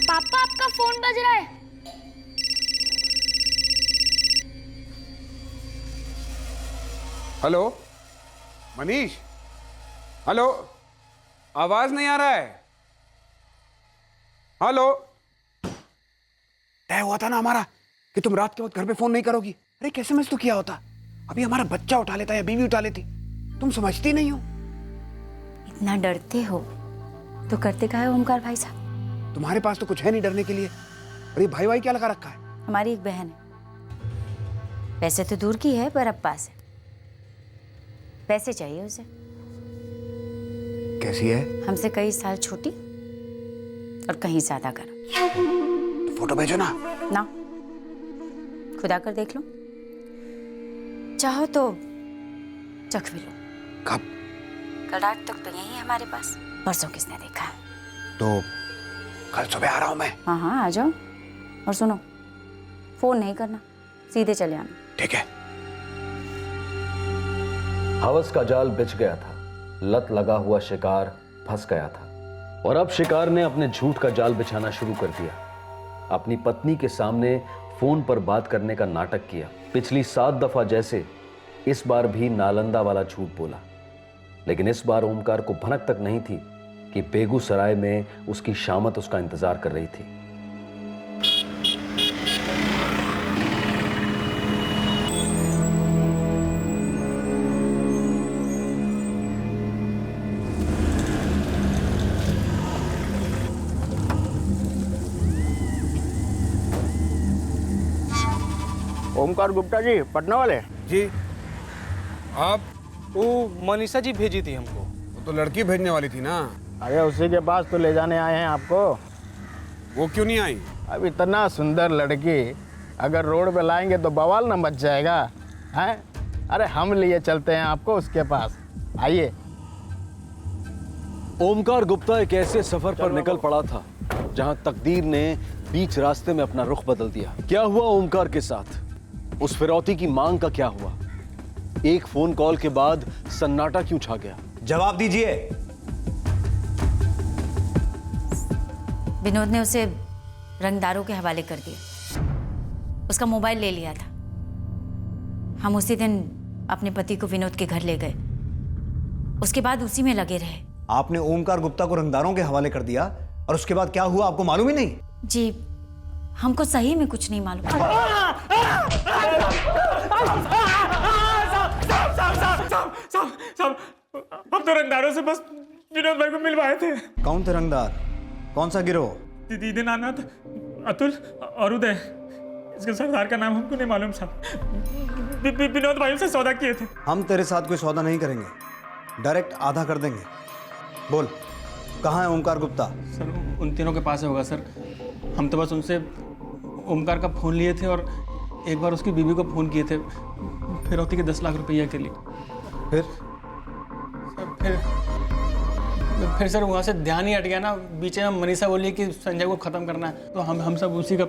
पापा आपका फोन बज रहा है। हेलो मनीष, हेलो, आवाज नहीं आ रहा है। हेलो, तय हुआ था ना हमारा कि तुम रात के वक्त घर पे फोन नहीं करोगी। अरे कैसे मैसेज तो किया होता, अभी हमारा बच्चा उठा लेता या बीवी उठा लेती। तुम समझती नहीं हो। इतना डरते हो तो करते क्या है ओमकार भाई साहब? तुम्हारे पास तो कुछ है नहीं डरने के लिए। अरे भाई भाई क्या लगा रखा है? हमारी एक बहन है, पैसे तो दूर की है पर अब पास है। पैसे चाहिए उसे। कैसी है? हमसे कई साल छोटी और कहीं ज्यादा कर। तो फोटो भेजो ना। ना, खुदा कर देख लो, चाहो तो चख भी लो। कब? कल रात तक तो यही है हमारे पास, परसों किसने देखा है? तो कल सुबह आ रहा हूं मैं। हाँ हाँ आ जाओ, और सुनो फोन नहीं करना, सीधे चले आना। ठीक है। हवस का जाल बिछ गया था, लत लगा हुआ शिकार फंस गया था, और अब शिकार ने अपने झूठ का जाल बिछाना शुरू कर दिया। अपनी पत्नी के सामने फोन पर बात करने का नाटक किया। पिछली 7 दफा जैसे इस बार भी नालंदा वाला झूठ बोला, लेकिन इस बार ओमकार को भनक तक नहीं थी कि बेगूसराय में उसकी शामत उसका इंतजार कर रही थी। ओमकार गुप्ता जी पटना वाले? जी। आप? वो मनीषा जी भेजी थी हमको। वो तो लड़की भेजने वाली थी ना। अरे उसी के पास तो ले जाने आए हैं आपको। वो क्यों नहीं आई? अब इतना सुंदर लड़की अगर रोड पे लाएंगे तो बवाल न मच जाएगा, हैं? अरे हम लिए चलते हैं आपको उसके पास, आइए। ओमकार गुप्ता एक ऐसे सफर पर निकल पड़ा था जहां तकदीर ने बीच रास्ते में अपना रुख बदल दिया। क्या हुआ ओमकार के साथ? उस फिरौती की मांग का क्या हुआ? एक फोन कॉल के बाद सन्नाटा क्यों छा गया? जवाब दीजिए। विनोद ने उसे रंगदारों के हवाले कर दिया, उसका मोबाइल ले लिया था। हम उसी दिन अपने पति को विनोद के घर ले गए, उसके बाद उसी में लगे रहे। आपने ओमकार गुप्ता को रंगदारों के हवाले कर दिया और उसके बाद क्या हुआ आपको मालूम ही नहीं? जी, हमको सही में कुछ नहीं मालूम। हम तो रंगदारों से बस विनोद भाई को मिलवाए थे। कौन थे रंगदार? कौन सा गिरोह? दीनानाथ, अतुल और उदय। इसके सरदार का नाम हमको नहीं मालूम साहब। विनोद भाई से सौदा किए थे। हम तेरे साथ कोई सौदा नहीं करेंगे, डायरेक्ट आधा कर देंगे। बोल, कहाँ है ओमकार गुप्ता? सर उन तीनों के पास होगा सर। हम तो बस उनसे ओमकार का फ़ोन लिए थे और एक बार उसकी बीवी को फ़ोन किए थे फिरौती के 10 लाख रुपया के लिए। फिर सर वहाँ से ध्यान ही हट गया ना। बीच में मनीषा बोली कि संजय को ख़त्म करना है, तो हम सब उसी का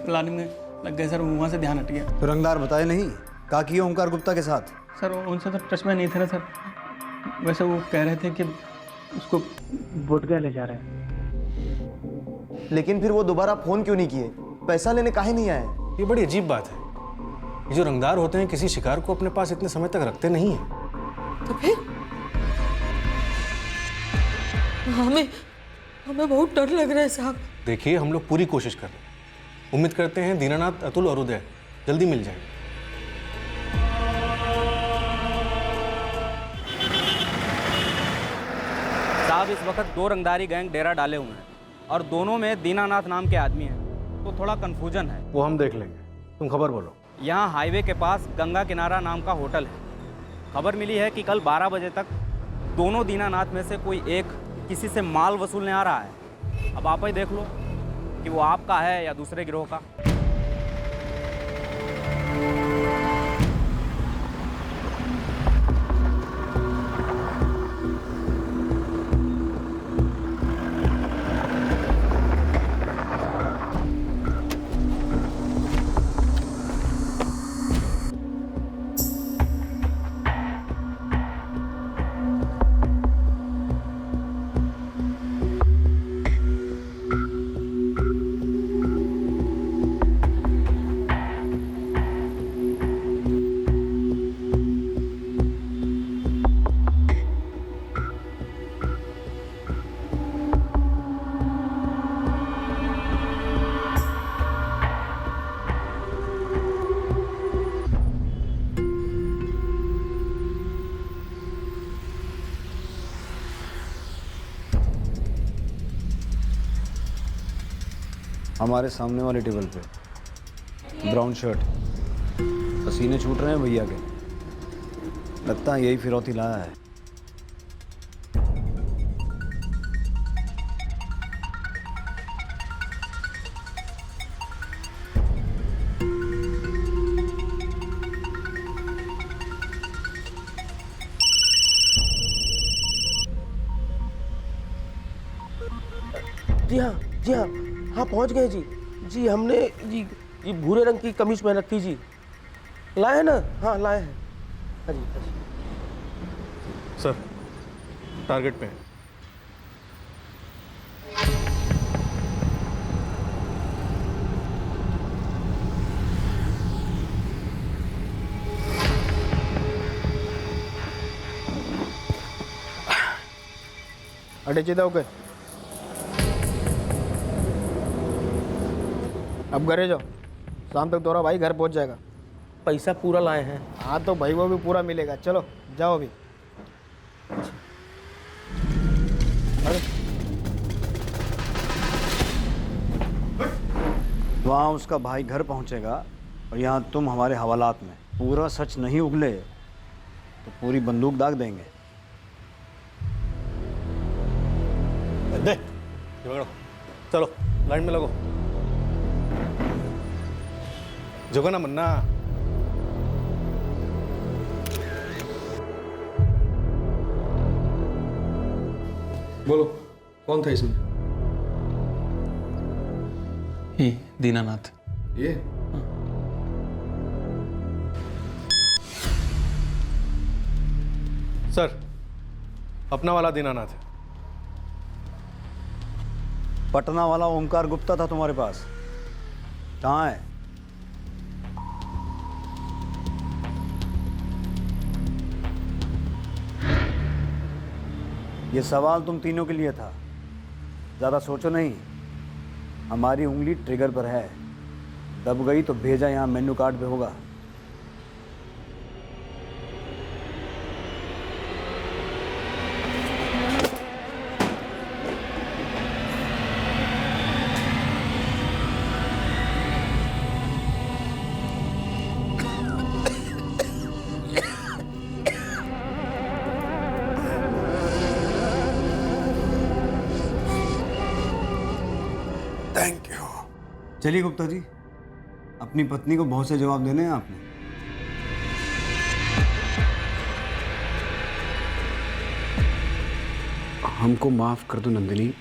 प्लानिंग में लग गए सर। वहाँ से ध्यान हट गया। तो रंगदार बताए नहीं क्या किया ओमकार गुप्ता के साथ? सर उनसे तो टच में नहीं थे ना सर। वैसे वो कह रहे थे कि उसको बोधगया ले जा रहे हैं। लेकिन फिर वो दोबारा फोन क्यों नहीं किए? पैसा लेने काहे नहीं आए? ये बड़ी अजीब बात है। ये जो रंगदार होते हैं किसी शिकार को अपने पास इतने समय तक रखते नहीं हैं। तो फिर हमें बहुत डर लग रहा है साहब। देखिए हम लोग पूरी कोशिश कर रहे हैं। उम्मीद करते हैं दीनानाथ, अतुल और उदय जल्दी मिल जाएंगे। साहब इस वक्त 2 रंगदारी गैंग डेरा डाले हुए हैं और दोनों में दीनानाथ नाम के आदमी हैं, तो थोड़ा कंफ्यूजन है। वो हम देख लेंगे, तुम खबर बोलो। यहाँ हाईवे के पास गंगा किनारा नाम का होटल है। खबर मिली है कि कल 12 बजे तक दोनों दीनानाथ में से कोई एक किसी से माल वसूलने आ रहा है। अब आप ही देख लो कि वो आपका है या दूसरे गिरोह का। हमारे सामने वाले टेबल पे ब्राउन शर्ट, पसीने छूट रहे हैं भैया के। लगता है यही फिरौती लाया है। जी हाँ, जी हाँ, हाँ पहुंच गए जी। जी हमने जी भूरे रंग की कमीज पहन रखी जी। लाए हैं ना? हाँ लाए हैं। हाँ जी, हाँ जी। सर टारगेट पे है। अड़े चिदा के अब घरे जाओ, शाम तक तोरा भाई घर पहुंच जाएगा। पैसा पूरा लाए हैं। हाँ तो भाई वो भी पूरा मिलेगा। चलो जाओ अभी। वहाँ उसका भाई घर पहुंचेगा और यहाँ तुम हमारे हवालात में पूरा सच नहीं उगले तो पूरी बंदूक दाग देंगे। दे ये पकड़ो, चलो लाइन में लगो। जगो ना मन्ना। बोलो कौन था इसमें? ये दीनानाथ। ये सर, अपना वाला दीनानाथ है। पटना वाला ओमकार गुप्ता था तुम्हारे पास, कहाँ है? ये सवाल तुम तीनों के लिए था, ज़्यादा सोचो नहीं। हमारी उंगली ट्रिगर पर है, दब गई तो भेजा यहाँ मेन्यू कार्ड पे होगा। Thank you. चलिए गुप्ता जी, अपनी पत्नी को बहुत से जवाब देने हैं आपने। हमको माफ कर दो नंदिनी,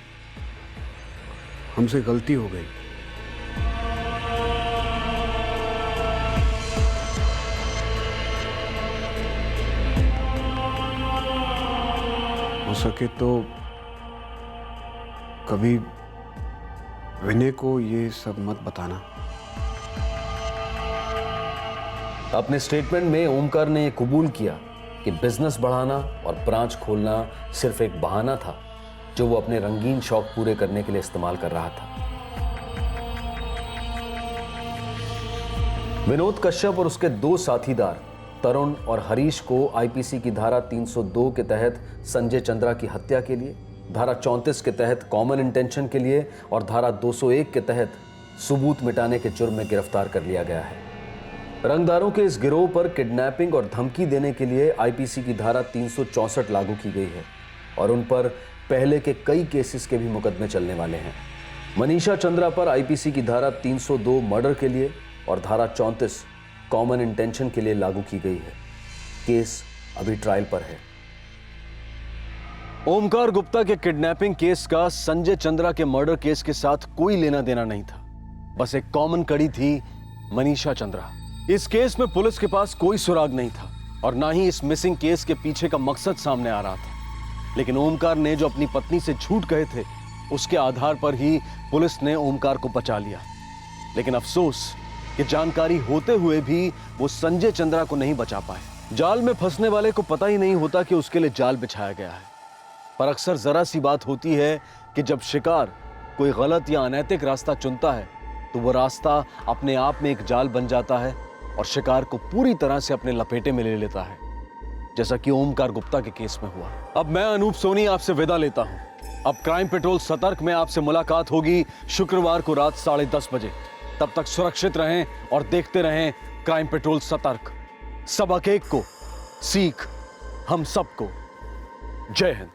हमसे गलती हो गई। हो सके तो कभी विनय को ये सब मत बताना। अपने स्टेटमेंट में ओमकार ने कबूल किया कि बिजनेस बढ़ाना और ब्रांच खोलना सिर्फ एक बहाना था जो वो अपने रंगीन शौक पूरे करने के लिए इस्तेमाल कर रहा था। विनोद कश्यप और उसके दो साथीदार तरुण और हरीश को आईपीसी की धारा 302 के तहत संजय चंद्रा की हत्या के लिए, धारा 34 के तहत कॉमन इंटेंशन के लिए और धारा 201 के तहत सबूत मिटाने के जुर्म में गिरफ्तार कर लिया गया है। रंगदारों के इस गिरोह पर किडनैपिंग और धमकी देने के लिए आईपीसी की धारा 364 लागू की गई है और उन पर पहले के कई केसेस के भी मुकदमे चलने वाले हैं। मनीषा चंद्रा पर आईपीसी की धारा 302 मर्डर के लिए और धारा 34 कॉमन इंटेंशन के लिए लागू की गई है। केस अभी ट्रायल पर है। ओमकार गुप्ता के किडनैपिंग केस का संजय चंद्रा के मर्डर केस के साथ कोई लेना देना नहीं था, बस एक कॉमन कड़ी थी, मनीषा चंद्रा। इस केस में पुलिस के पास कोई सुराग नहीं था और ना ही इस मिसिंग केस के पीछे का मकसद सामने आ रहा था। लेकिन ओमकार ने जो अपनी पत्नी से झूठ कहे थे उसके आधार पर ही पुलिस ने ओमकार को बचा लिया। लेकिन अफसोस कि जानकारी होते हुए भी वो संजय चंद्रा को नहीं बचा पाए। जाल में फंसने वाले को पता ही नहीं होता कि उसके लिए जाल बिछाया गया है। पर अक्सर जरा सी बात होती है कि जब शिकार कोई गलत या अनैतिक रास्ता चुनता है तो वो रास्ता अपने आप में एक जाल बन जाता है और शिकार को पूरी तरह से अपने लपेटे में ले लेता है, जैसा कि ओमकार गुप्ता के केस में हुआ। अब मैं अनूप सोनी आपसे विदा लेता हूं। अब क्राइम पेट्रोल सतर्क में आपसे मुलाकात होगी शुक्रवार को रात 10:30 बजे। तब तक सुरक्षित रहें और देखते रहें क्राइम पेट्रोल सतर्क। सबक एक को, सीख हम सबको। जय हिंद।